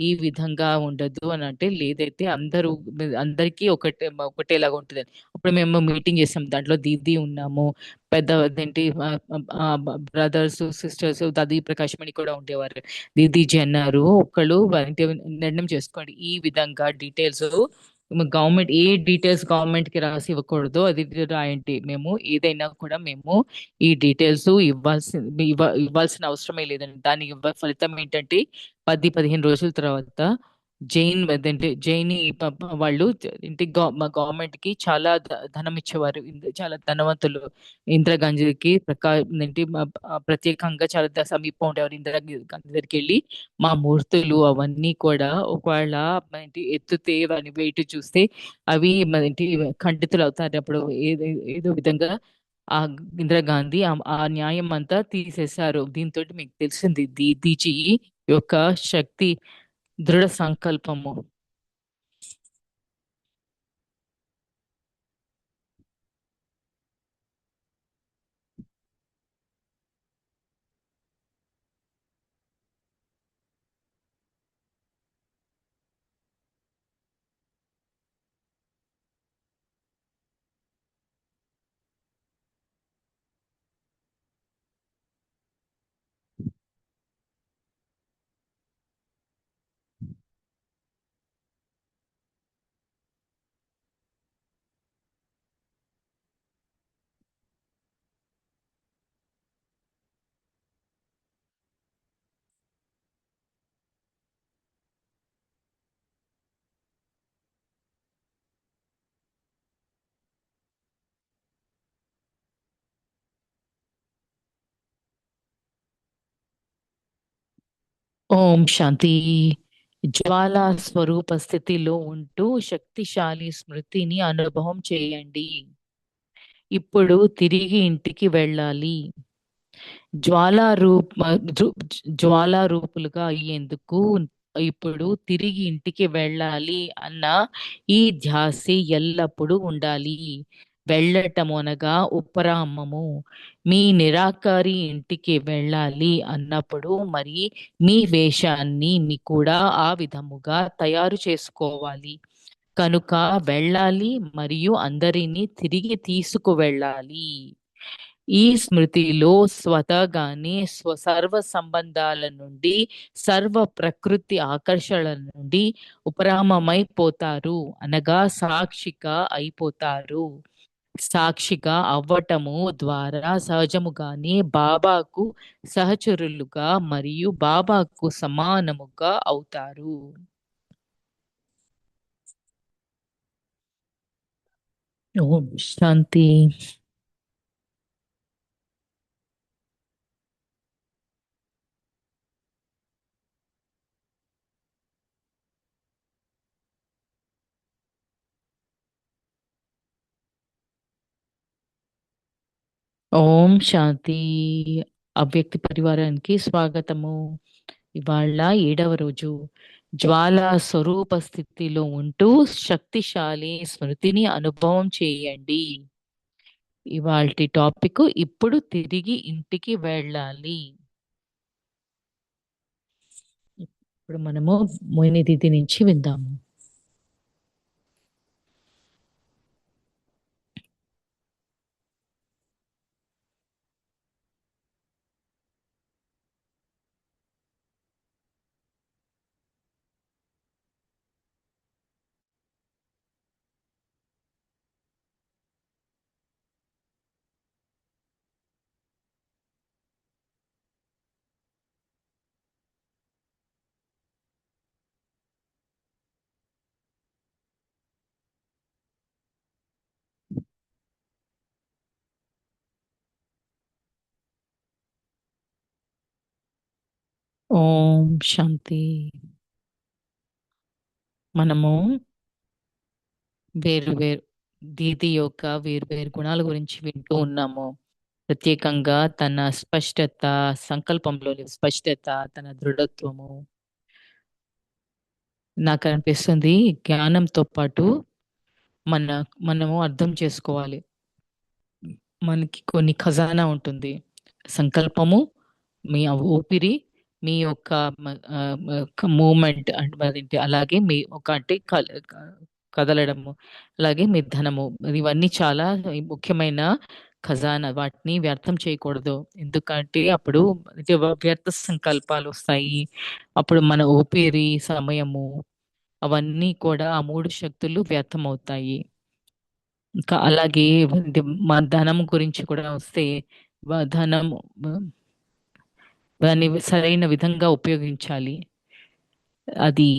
ఈ విధంగా ఉండదు అని అంటే, లేదైతే అందరికీ ఒకటేలాగా ఉంటుంది. అప్పుడు మేము మీటింగ్ చేసాం. దాంట్లో దీదీ ఉన్నాము, ఏంటి బ్రదర్స్ సిస్టర్స్ దాది ప్రకాష్ మణి కూడా ఉండేవారు. దీదీజీ అన్నారు, ఒకళ్ళు నిర్ణయం చేసుకోండి, ఈ విధంగా డీటెయిల్స్ గవర్నమెంట్ ఏ డీటెయిల్స్ గవర్నమెంట్ కి రాసి ఇవ్వకూడదు, అది రాయండి. మేము ఏదైనా కూడా మేము ఈ డీటెయిల్స్ ఇవ్వాల్సిన అవసరమే లేదండి. దాని ఫలితం ఏంటంటే 10-15 రోజుల తర్వాత జైన్ వాళ్ళు గవర్నమెంట్ కి చాలా ధనం ఇచ్చేవారు. చాలా ధనవంతులు. ఇందిరాగాంధీకి ప్రత్యేకంగా చాలా సమీపం ఉండేవారు. ఇందిరాగాంధీ దగ్గరికి వెళ్ళి మా మూర్తులు అవన్నీ కూడా ఒకవేళ ఎత్తుతే వెయిట్ చూస్తే అవి ఖండితులు అవుతారు. అప్పుడు ఏదో విధంగా ఆ ఇందిరాగాంధీ ఆ న్యాయం అంతా తీసేశారు. దీంతో మీకు తెలిసింది దీదీజీ యొక్క శక్తి, దృఢ సంకల్పము. ఓం శాంతి. జ్వాలా స్వరూప స్థితిలో ఉంటూ శక్తిశాలి స్మృతిని అనుభవం చేయండి. ఇప్పుడు తిరిగి ఇంటికి వెళ్ళాలి. జ్వాలారూపులుగా అయ్యేందుకు ఇప్పుడు తిరిగి ఇంటికి వెళ్ళాలి అన్న ఈ ధ్యాస ఎల్లప్పుడూ ఉండాలి. వెళ్ళటము అనగా ఉపరామము. మీ నిరాకారి ఇంటికి వెళ్ళాలి అన్నప్పుడు మరి మీ వేషాన్ని మీ కూడా ఆ విధముగా తయారు చేసుకోవాలి. కనుక వెళ్ళాలి మరియు అందరినీ తిరిగి తీసుకువెళ్ళాలి. ఈ స్మృతిలో స్వతగానే సర్వ సంబంధాల నుండి, సర్వ ప్రకృతి ఆకర్షణల నుండి ఉపరామమైపోతారు, అనగా సాక్షిగా అయిపోతారు. సాక్షిగా అవ్వటము ద్వారా సహజముగానే బాబాకు సహచరులుగా మరియు బాబాకు సమానముగా అవుతారు. ఓం శాంతి. ఓం శాంతి. అవ్యక్తి పరివారానికి స్వాగతము. ఇవాళ 7వ రోజు. జ్వాలా స్వరూప స్థితిలో ఉంటూ శక్తిశాలి స్మృతిని అనుభవం చేయండి. ఇవాల్టి టాపిక్ ఇప్పుడు తిరిగి ఇంటికి వెళ్ళాలి. ఇప్పుడు మనము మోహిని దీది నుంచి విందాము. ఓం శాంతి. మనము వేరు దీది యొక్క వేరు గుణాల గురించి వింటూ ఉన్నాము. ప్రత్యేకంగా తన స్పష్టత, సంకల్పంలోని స్పష్టత, తన దృఢత్వము. నాకు అనిపిస్తుంది జ్ఞానంతో పాటు మనము అర్థం చేసుకోవాలి. మనకి కొన్ని ఖజానా ఉంటుంది. సంకల్పము, మీ ఊపిరి, మీ యొక్క మూమెంట్ అంటే అలాగే మీ ఒక అంటే కదలడము, అలాగే మీ ధనము, ఇవన్నీ చాలా ముఖ్యమైన ఖజానా. వాటిని వ్యర్థం చేయకూడదు. ఎందుకంటే అప్పుడు వ్యర్థ సంకల్పాలు వస్తాయి. అప్పుడు మన ఊపిరి, సమయము అవన్నీ కూడా ఆ 3 శక్తులు వ్యర్థమవుతాయి. ఇంకా అలాగే మన ధనం గురించి కూడా వస్తే ధనము దాన్ని సరైన విధంగా ఉపయోగించాలి. అది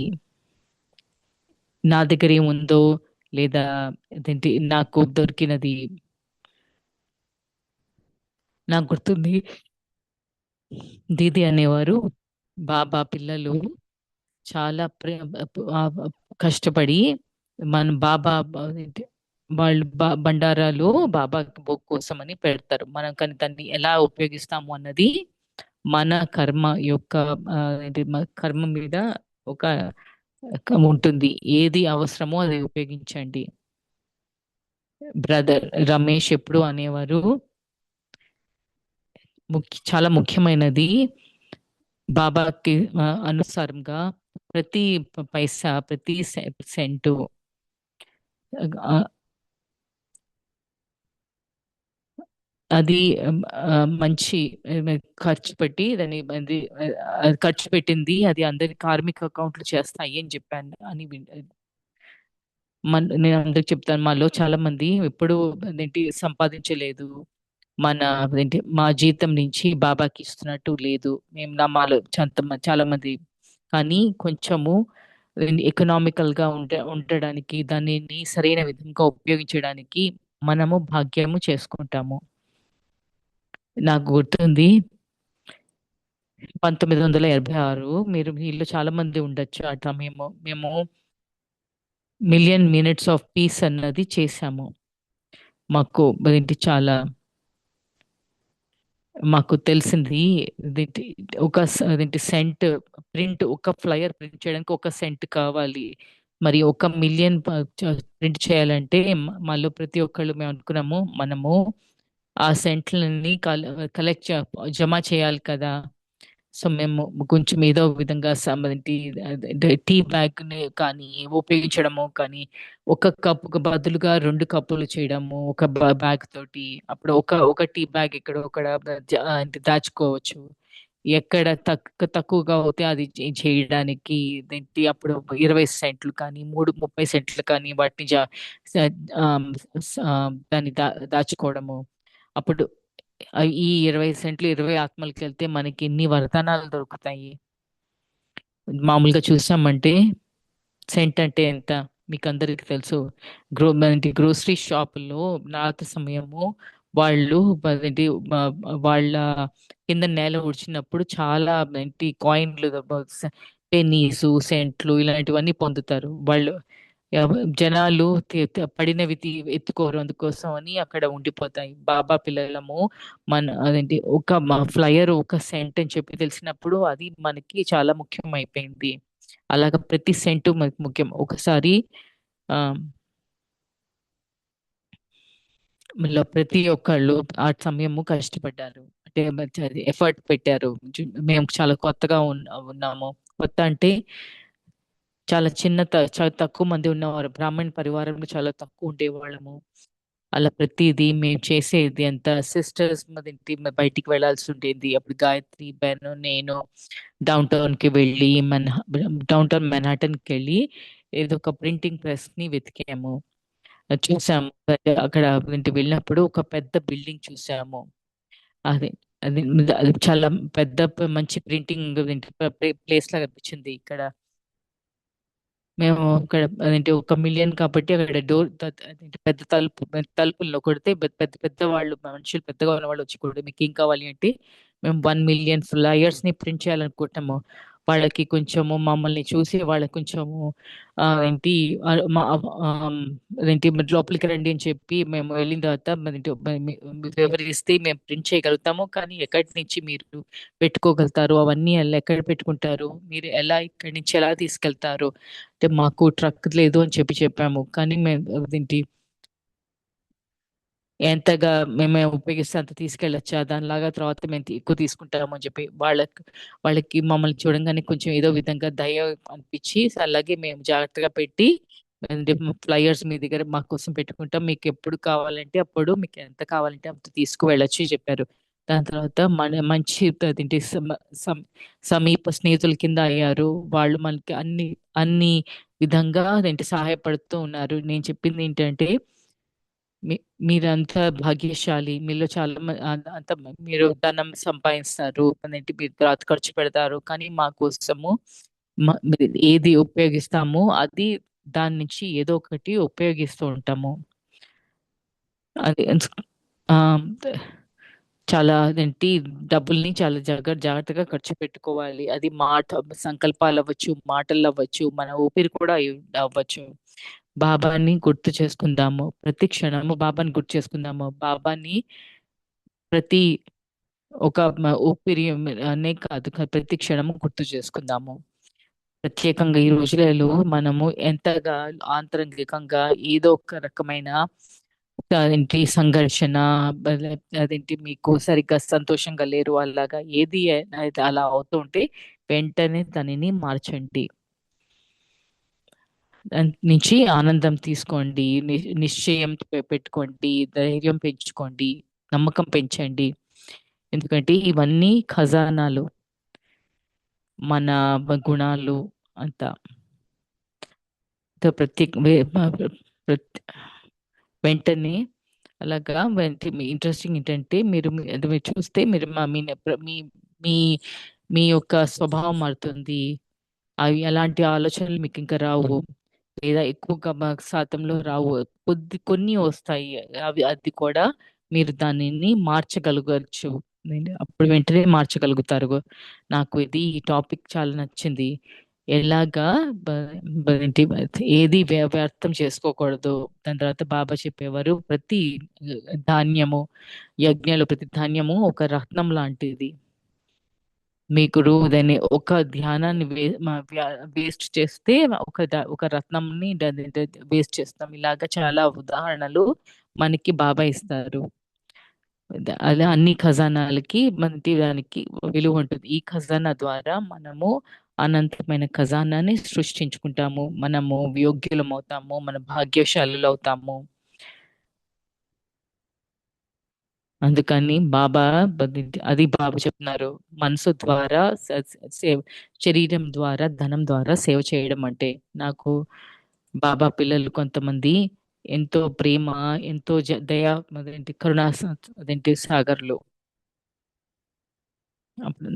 నా దగ్గర ఏముందో లేదా అదేంటి నాకు దొరికినది. నాకు గుర్తుంది దీది అనేవారు, బాబా పిల్లలు చాలా కష్టపడి మన బాబా ఏంటి వాళ్ళు బండారాలు బాబా కోసమని పెడతారు. మనం కానీ దాన్ని ఎలా ఉపయోగిస్తాము అన్నది మన కర్మ యొక్క కర్మ మీద ఒక ఉంటుంది. ఏది అవసరమో అది ఉపయోగించండి. బ్రదర్ రమేష్ ఎప్పుడు అనేవారు, చాలా ముఖ్యమైనది బాబాకి అనుసారంగా ప్రతి పైసా, ప్రతి సెంటు ఆ, అది మంచి ఖర్చు పెట్టి దాన్ని ఖర్చు పెట్టింది అది అందరి కార్మిక అకౌంట్లు చేస్తాయి అని చెప్పాను అని నేను అందరికి చెప్తాను. మాలో చాలా మంది ఎప్పుడు సంపాదించలేదు. మా జీతం నుంచి బాబాకి ఇస్తున్నట్టు లేదు. మేము మాలో చాలా మంది కానీ కొంచెము ఎకనామికల్ గా ఉండడానికి దానిని సరైన విధంగా ఉపయోగించడానికి మనము భాగ్యము చేసుకుంటాము. నాకు గుర్తుంది 1986 మీలో చాలా మంది ఉండొచ్చు. ఆ మేము మిలియన్ మినిట్స్ ఆఫ్ పీస్ అన్నది చేశాము. మాకు మాకు తెలిసింది సెంట్ ప్రింట్, ఒక ఫ్లయర్ ప్రింట్ చేయడానికి 1 సెంట్ కావాలి. మరి 1 మిలియన్ ప్రింట్ చేయాలంటే మాలో ప్రతి ఒక్కళ్ళు మేము అనుకున్నాము, మనము ఆ సెంట్లని కలెక్ట్ జమ చేయాలి కదా. సో మేము కొంచెం ఏదో విధంగా టీ బ్యాగ్ కానీ ఉపయోగించడము కానీ, ఒక కప్పుకు బదులుగా 2 కప్పులు చేయడము ఒక బ్యాగ్ తోటి. అప్పుడు ఒక టీ బ్యాగ్ ఇక్కడ ఒక దాచుకోవచ్చు. ఎక్కడ తక్కువగా అవుతే అది చేయడానికి అప్పుడు 20 సెంట్లు కానీ 30 సెంట్లు కానీ వాటిని దాన్ని దాచుకోవడము. అప్పుడు ఈ 20 సెంట్లు 20 ఆత్మలకి వెళ్తే మనకి ఎన్ని వరదానాలు దొరుకుతాయి. మామూలుగా చూసామంటే సెంట్ అంటే ఎంత మీకు అందరికి తెలుసు. గ్రోసరీ షాపుల్లో రాత్రి సమయము వాళ్ళు వాళ్ళ కింద నేల ఉడిచినప్పుడు చాలా కాయిన్లు, పెన్నీసు, సెంట్లు ఇలాంటివన్నీ పొందుతారు. వాళ్ళు జనాలు పడినవి ఎత్తుకోరు, అందుకోసం అని అక్కడ ఉండిపోతాయి. బాబా పిల్లలము ఒక ఫ్లయర్ 1 సెంట్ అని చెప్పి తెలిసినప్పుడు అది మనకి చాలా ముఖ్యం అయిపోయింది. అలాగ ప్రతి సెంటు మనకి ముఖ్యం. ఒకసారి ప్రతి ఒక్కళ్ళు ఆ సమయము కష్టపడ్డారు, అంటే ఎఫర్ట్ పెట్టారు. మేము చాలా కొత్తగా ఉన్నాము. కొత్త అంటే చాలా చాలా తక్కువ మంది ఉన్నవారు. బ్రాహ్మణ పరివారంలో చాలా తక్కువ ఉండేవాళ్ళము. అలా ప్రతిదీ మేము చేసేది అంత సిస్టర్స్ బయటికి వెళ్లాల్సి ఉండేది. అప్పుడు గాయత్రి బెన్ నేను డౌన్ టౌన్ కి వెళ్ళి డౌన్ టౌన్ మెన్హాటన్కి వెళ్ళి ఏదో ఒక ప్రింటింగ్ ప్రెస్ ని వెతికాము, చూసాము. అక్కడ వెళ్ళినప్పుడు ఒక పెద్ద బిల్డింగ్ చూసాము. అది అది అది చాలా పెద్ద మంచి ప్రింటింగ్ ప్లేస్ లాగా అనిపించింది. ఇక్కడ మేము అక్కడ 1 మిలియన్ కాబట్టి అక్కడ డోర్ పెద్ద తలుపుల్లో కొడితే పెద్ద పెద్ద వాళ్ళు, మనుషులు పెద్దగా ఉన్న వాళ్ళు వచ్చి కూడా మీకు ఏం కావాలి అంటే మేము 1 మిలియన్ ఫ్లయర్స్ ని ప్రింట్ చేయాలనుకుంటాము. వాళ్ళకి కొంచెము మమ్మల్ని చూసి వాళ్ళకి కొంచెము ఏంటి లోపలికి రండి అని చెప్పి మేము వెళ్ళిన తర్వాత వివరిస్తే మేము ప్రింట్ చేయగలుగుతాము, కానీ ఎక్కడి నుంచి మీరు పెట్టుకోగలుగుతారు, అవన్నీ ఎక్కడ పెట్టుకుంటారు, మీరు ఇక్కడి నుంచి ఎలా తీసుకెళ్తారు అంటే మాకు ట్రక్ లేదు అని చెప్పాము. కానీ మేము ఎంతగా మేము ఉపయోగిస్తే అంత తీసుకెళ్ళొచ్చా, దానిలాగా తర్వాత మేము ఎక్కువ తీసుకుంటాము అని చెప్పి వాళ్ళకి మమ్మల్ని చూడంగానే కొంచెం ఏదో విధంగా దయ అనిపించి, అలాగే మేము జాగ్రత్తగా పెట్టి ఫ్లయర్స్ మీ దగ్గర మా కోసం పెట్టుకుంటాం, మీకు ఎప్పుడు కావాలంటే అప్పుడు, మీకు ఎంత కావాలంటే అంత తీసుకువెళ్ళొచ్చు చెప్పారు. దాని తర్వాత మంచి సమీప స్నేహితుల కింద అయ్యారు. వాళ్ళు మనకి అన్ని విధంగా సహాయపడుతూ ఉన్నారు. నేను చెప్పింది ఏంటంటే మీరంతా భాగ్యశాలి. మీలో చాలా అంత మీరు ధనం సంపాదిస్తారు, మీరు తర్వాత ఖర్చు పెడతారు, కానీ మా కోసము మీరు ఏది ఉపయోగిస్తామో అది దాని నుంచి ఏదో ఒకటి ఉపయోగిస్తూ ఉంటాము. అది చాలా డబ్బుల్ని చాలా జాగ్రత్తగా ఖర్చు పెట్టుకోవాలి. అది సంకల్పాలు అవ్వచ్చు, మాటలు అవ్వచ్చు, మన ఊపిరి కూడా అవ్వచ్చు. బాబాని గుర్తు చేసుకుందాము. ప్రతి క్షణము బాబాని గుర్తు చేసుకుందాము. బాబాని ప్రతి ఊపిరి అనే కాదు, ప్రతి క్షణము గుర్తు చేసుకుందాము. ప్రత్యేకంగా ఈ రోజులలో మనము ఎంతగా ఆంతరంగికంగా ఏదో ఒక రకమైన అదేంటి సంఘర్షణ, అదేంటి మీకు సరిగ్గా సంతోషంగా లేరు అలాగా ఏది అయితే అలా అవుతూ ఉంటే వెంటనే దానిని మార్చండి. దాని నుంచి ఆనందం తీసుకోండి, నిశ్చయం పెట్టుకోండి, ధైర్యం పెంచుకోండి, నమ్మకం పెంచండి. ఎందుకంటే ఇవన్నీ ఖజానాలు, మన గుణాలు అంతా. ప్రత్యేక వెంటనే అలాగా ఇంట్రెస్టింగ్ ఏంటంటే అది మీరు చూస్తే మీరు మీ మీ మీ యొక్క స్వభావం మారుతుంది. అవి అలాంటి ఆలోచనలు మీకు ఇంకా రావు, లేదా ఎక్కువ శాతంలో రావు. కొన్ని వస్తాయి, అది కూడా మీరు దానిని మార్చగలగచ్చు. అప్పుడు వెంటనే మార్చగలుగుతారు. నాకు ఈ టాపిక్ చాలా నచ్చింది. ఎలాగా ఏంటి ఏది వ్యర్థం చేసుకోకూడదు. దాని తర్వాత బాబా చెప్పేవారు ప్రతి ధాన్యము, యజ్ఞాలు ప్రతి ధాన్యము ఒక రత్నం లాంటిది. మీకు దాన్ని ఒక ధ్యానాన్ని వేస్ట్ చేస్తే ఒక రత్నంని వేస్ట్ చేస్తాం. ఇలాగా చాలా ఉదాహరణలు మనకి బాబా ఇస్తారు. అలా అన్ని ఖజానాలకి మనకి దానికి విలువ ఉంటుంది. ఈ ఖజానా ద్వారా మనము అనంతమైన ఖజానాన్ని సృష్టించుకుంటాము. మనము యోగ్యులం అవుతాము, మన భాగ్యశాలులు అవుతాము. అందుకని బాబా అది బాబా చెప్తున్నారు, మనసు ద్వారా శరీరం ద్వారా ధనం ద్వారా సేవ చేయడం అంటే. నాకు బాబా పిల్లలు కొంతమంది ఎంతో ప్రేమ, ఎంతో దయ, అదేంటి కరుణా, అదేంటి సాగర్లు.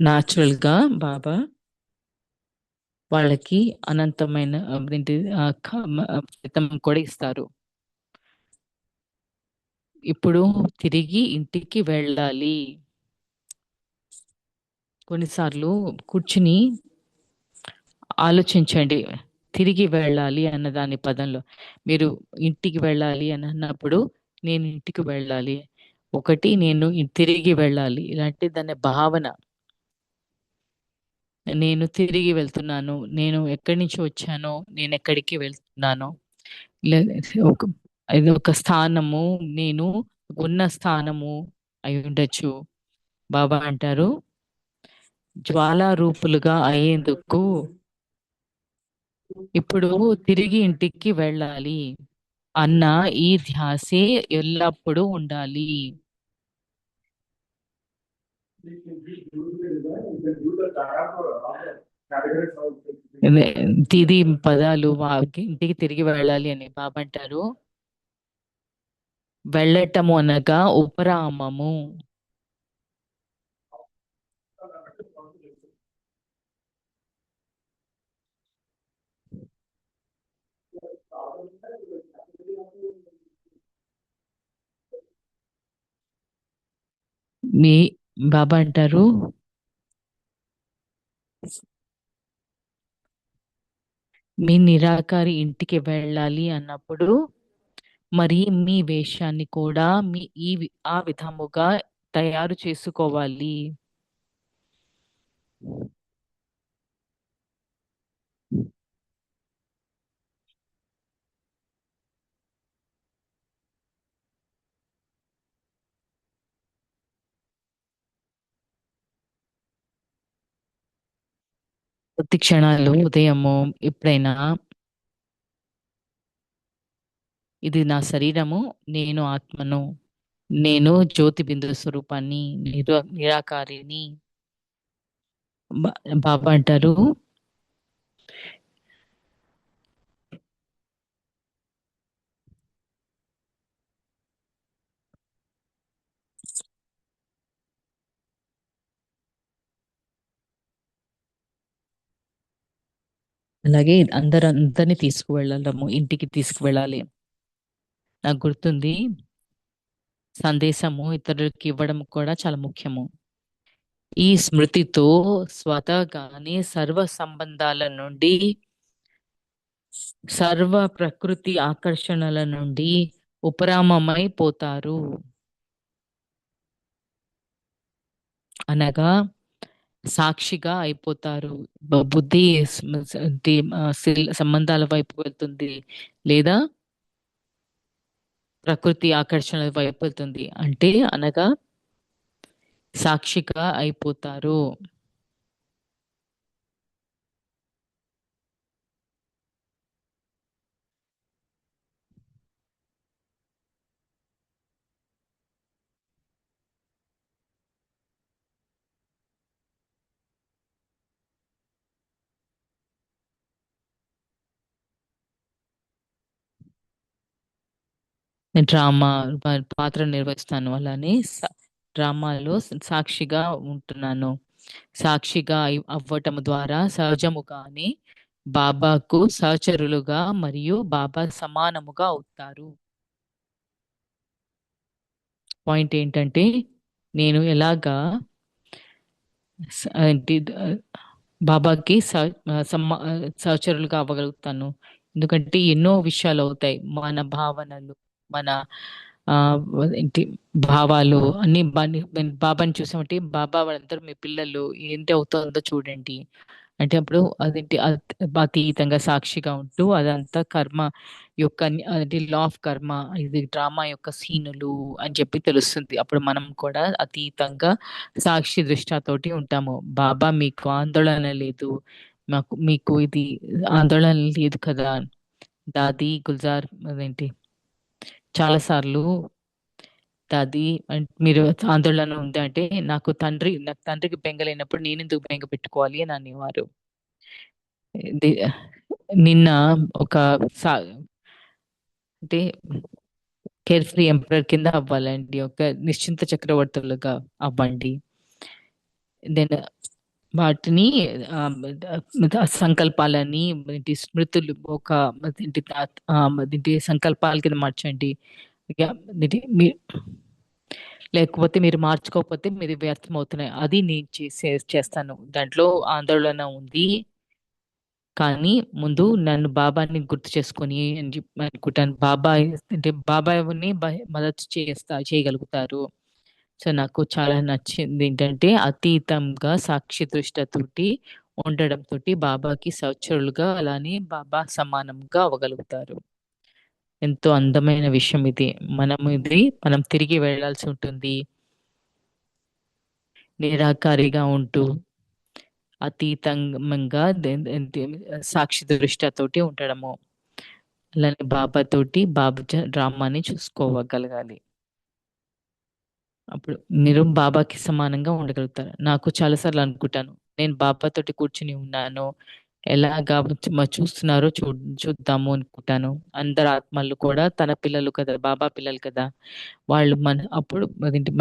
న్యాచురల్ గా బాబా వాళ్ళకి అనంతమైన అదేంటి ఫలితం కూడా ఇస్తారు. ఇప్పుడు తిరిగి ఇంటికి వెళ్ళాలి. కొన్నిసార్లు కూర్చుని ఆలోచించండి. తిరిగి వెళ్ళాలి అన్న దాని పదంలో మీరు ఇంటికి వెళ్ళాలి అని అన్నప్పుడు నేను ఇంటికి వెళ్ళాలి, ఒకటి నేను తిరిగి వెళ్ళాలి, ఇలాంటి దాని భావన. నేను తిరిగి వెళ్తున్నాను, నేను ఎక్కడి నుంచి వచ్చానో నేను ఎక్కడికి వెళ్తున్నాను. ఇది ఒక స్థానము, నేను ఉన్న స్థానము అయి ఉండొచ్చు. బాబా అంటారు, జ్వాలా రూపులుగా అయ్యేందుకు ఇప్పుడు తిరిగి ఇంటికి వెళ్ళాలి అన్న ఈ ధ్యాసే ఎల్లప్పుడూ ఉండాలి. దీది పదాలు ఇంటికి తిరిగి వెళ్ళాలి అని బాబా అంటారు. వెళ్ళటము అనగా ఉపరామము. మీ బాబా అంటారు, మీ నిరాకారి ఇంటికి వెళ్ళాలి అన్నప్పుడు మరి మీ వేషాన్ని కూడా ఆ విధముగా తయారు చేసుకోవాలి. కొద్ది క్షణాలు ఉదయము ఎప్పుడైనా ఇది నా శరీరము, నేను ఆత్మను, నేను జ్యోతి బిందు స్వరూపాన్ని, నిరాకారిని. బాబా అంటారు, అలాగే అందరినీ తీసుకువెళ్ళాము, ఇంటికి తీసుకువెళ్ళాలి. నాకు గుర్తుంది, సందేశము ఇతరులకు ఇవ్వడం కూడా చాలా ముఖ్యము. ఈ స్మృతితో స్వతహాగానే సర్వ సంబంధాల నుండి సర్వ ప్రకృతి ఆకర్షణల నుండి ఉపరామమైపోతారు. అనగా సాక్షిగా అయిపోతారు. బుద్ధి సంబంధాల వైపు వెళ్తుంది, లేదా ప్రకృతి ఆకర్షణల వైపు వెళ్తుంది. అంటే అనగా సాక్షిగా అయిపోతారు. నేను డ్రామా పాత్ర నిర్వహిస్తాను. అలానే డ్రామాలో సాక్షిగా ఉంటున్నాను. సాక్షిగా అవ్వటం ద్వారా సహజముగానే బాబాకు సహచరులుగా మరియు బాబా సమానముగా అవుతారు. పాయింట్ ఏంటంటే నేను ఎలాగా ఏంటి బాబాకి సహచరులుగా అవ్వగలుగుతాను. ఎందుకంటే ఎన్నో విషయాలు అవుతాయి. మన భావనలు, మన ఆ ఏంటి భావాలు అన్ని బాబాని చూసామంటే, బాబా వాళ్ళందరూ మీ పిల్లలు ఏంటి అవుతుందో చూడండి అంటే, అప్పుడు అదేంటి అతీతంగా సాక్షిగా ఉంటూ అదంతా కర్మ యొక్క అది లా ఆఫ్ కర్మ, ఇది డ్రామా యొక్క సీనులు అని చెప్పి తెలుస్తుంది. అప్పుడు మనం కూడా అతీతంగా సాక్షి దృష్టితోటి ఉంటాము. బాబా మీకు ఆందోళన లేదు, మీకు ఇది ఆందోళన లేదు కదా. దాది గుల్జార్ అదేంటి చాలా సార్లు దాది మీరు ఆందోళన ఉంది అంటే, నాకు తండ్రికి బెంగ లేనప్పుడు నేను ఎందుకు బెంగ పెట్టుకోవాలి అని అనేవారు. నిన్న ఒక అంటే కేర్ ఫ్రీ ఎంపరర్ కింద అవ్వాలండి, ఒక నిశ్చింత చక్రవర్తులుగా అవ్వండి. దెన్ వాటిని సంకల్పాలని స్మృతులు ఒక సంకల్పాల కింద మార్చండి. లేకపోతే మీరు మార్చుకోకపోతే మీరు వ్యర్థం అవుతున్నాయి. అది నేను చేస్తాను. దాంట్లో ఆందోళన ఉంది, కానీ ముందు నన్ను బాబాని గుర్తు చేసుకొని అని చెప్పి అనుకుంటాను. బాబా అంటే బాబాని మద్దతు చేయగలుగుతారు. సో నాకు చాలా నచ్చింది ఏంటంటే, అతీతంగా సాక్షి దృష్టితోటి ఉండడం తోటి బాబాకి సహచరులుగా, అలానే బాబా సమానంగా అవ్వగలుగుతారు. ఎంతో అందమైన విషయం ఇది. మనం తిరిగి వెళ్ళాల్సి ఉంటుంది. నిరాకారిగా ఉంటూ అతీతంగా సాక్షి దృష్టితోటి ఉండడము, అలానే బాబా తోటి బాబా డ్రామాని చూసుకోగలగాలి. అప్పుడు మీరు బాబాకి సమానంగా ఉండగలుగుతారు. నాకు చాలాసార్లు అనుకుంటాను, నేను బాబా తోటి కూర్చుని ఉన్నాను, ఎలాగా చూస్తున్నారో చూద్దాము అనుకుంటాను. అందరు ఆత్మలు కూడా తన పిల్లలు కదా, బాబా పిల్లలు కదా. వాళ్ళు అప్పుడు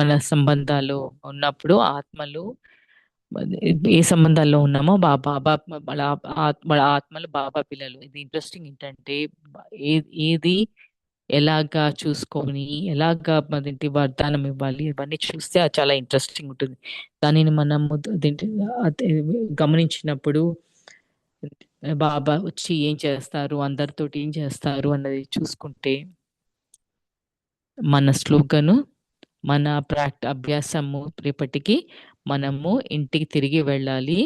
మన సంబంధాలు ఉన్నప్పుడు ఆత్మలు ఏ సంబంధాల్లో ఉన్నామో బాబా వాళ్ళ ఆత్మలు బాబా పిల్లలు. ఇది ఇంట్రెస్టింగ్ ఏంటంటే, ఏది ఎలాగా చూసుకొని ఎలాగా మరింటి వాగ్దానం ఇవ్వాలి, ఇవన్నీ చూస్తే అది చాలా ఇంట్రెస్టింగ్ ఉంటుంది. దానిని మనం గమనించినప్పుడు బాబా వచ్చి ఏం చేస్తారు, అందరితోటి ఏం చేస్తారు అన్నది చూసుకుంటే, మన స్లోగను, మన అభ్యాసము రేపటికి మనము ఇంటికి తిరిగి వెళ్ళాలి.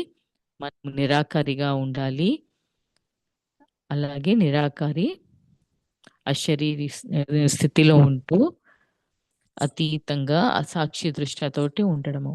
మనం నిరాకారిగా ఉండాలి. అలాగే నిరాకారి అశరీరి స్థితిలో ఉంటూ అతీతంగా అసాక్షి దృష్టితోటి ఉండడము.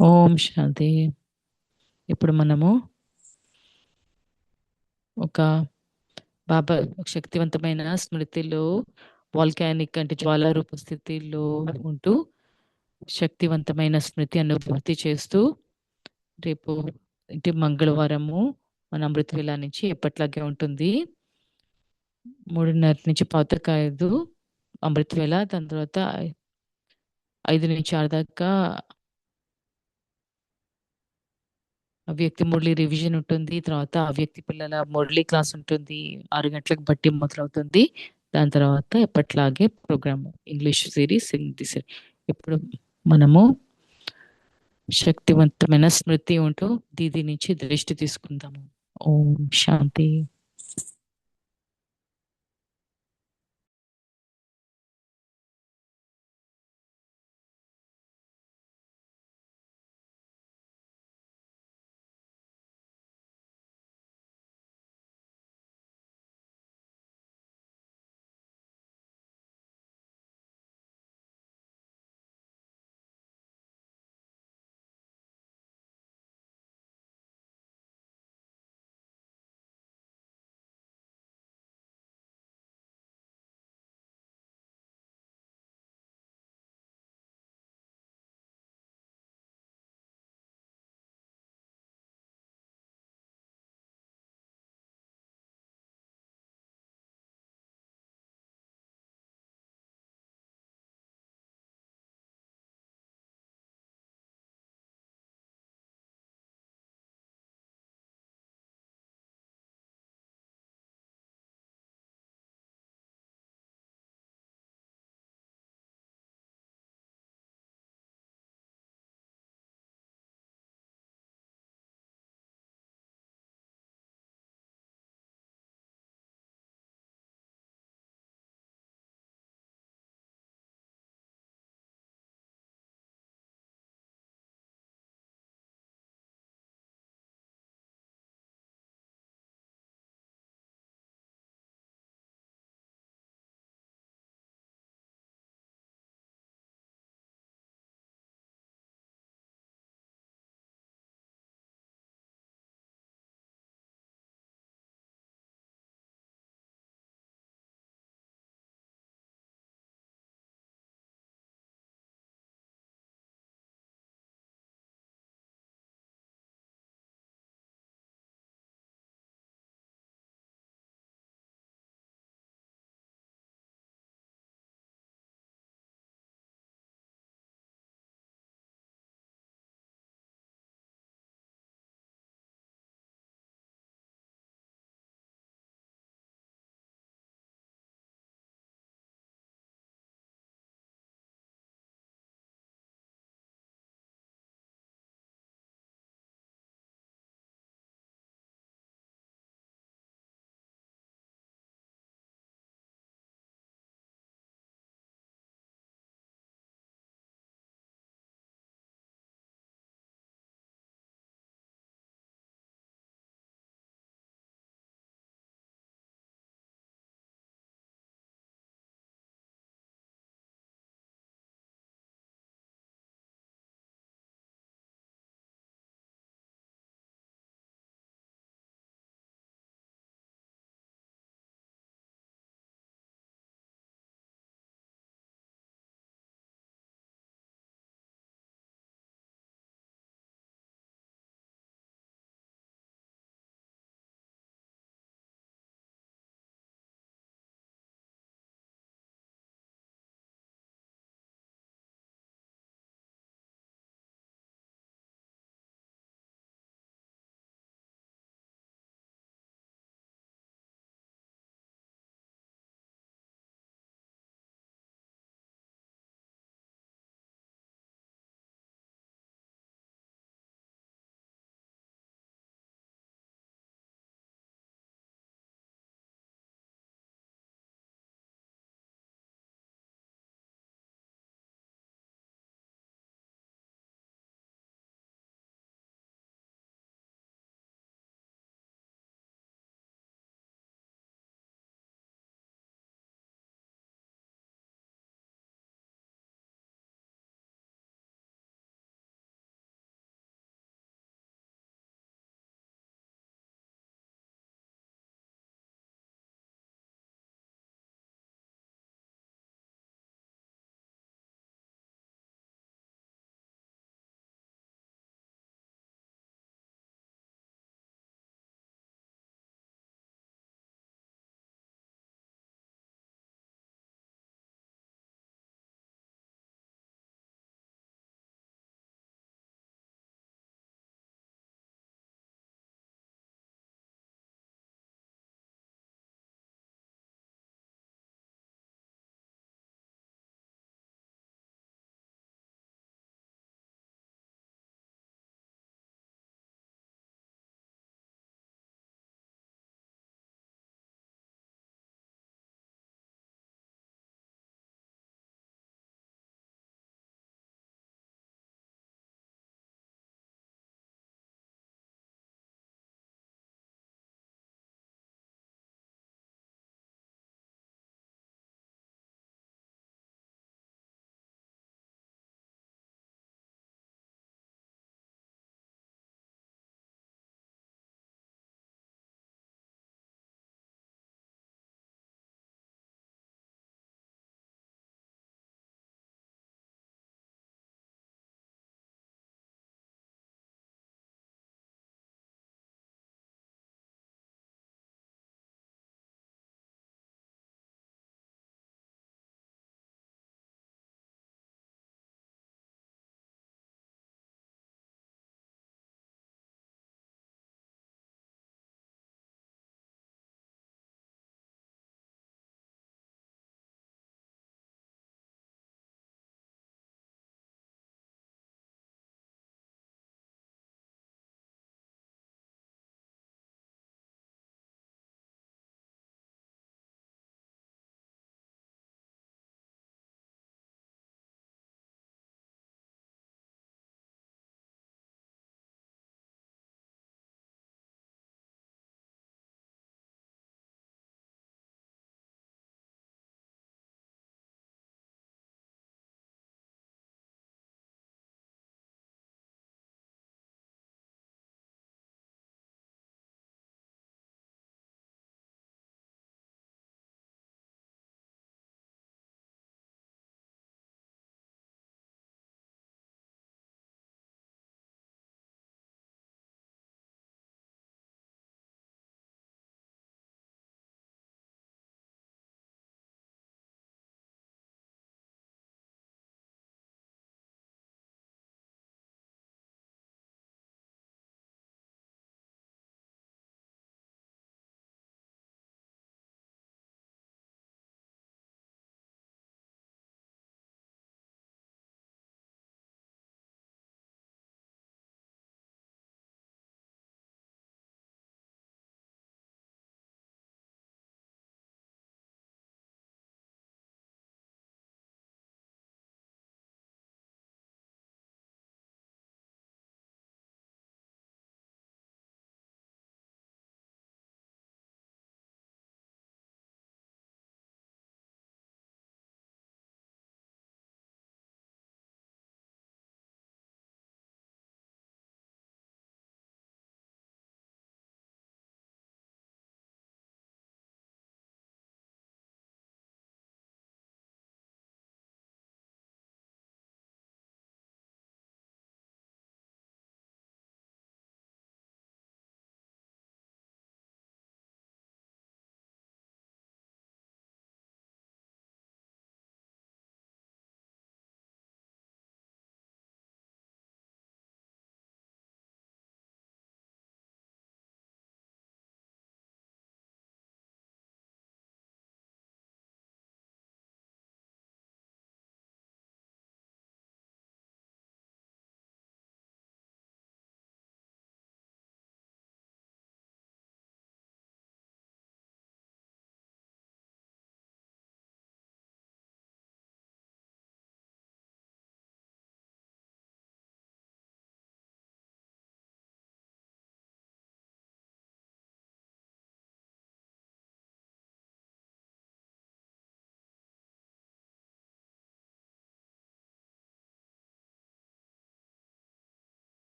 ఓం శాంతి. ఇప్పుడు మనము ఒక బాబా శక్తివంతమైన స్మృతిలో వాల్కానిక్ అంటే జ్వాలారూప స్థితిలో ఉంటూ శక్తివంతమైన స్మృతి అనుభూతి చేస్తూ రేపు అంటే మంగళవారము మన అమృతవేళ నుంచి ఎప్పట్లాగే ఉంటుంది. 3:30 నుంచి 5:45 అమృతవేళ. దాని తర్వాత 5 నుంచి 6 దాకా అవ్యక్తి మురళి రివిజన్ ఉంటుంది. తర్వాత అవ్యక్తి పిల్లల మురళి క్లాస్ ఉంటుంది. 6 గంటలకు బట్టి మొదలవుతుంది. దాని తర్వాత ఎప్పట్లాగే programme English series, Hindi series. ఇప్పుడు మనము శక్తివంతమైన స్మృతి ఉంటూ దీది నుంచి దృష్టి తీసుకుందాము. ఓం శాంతి.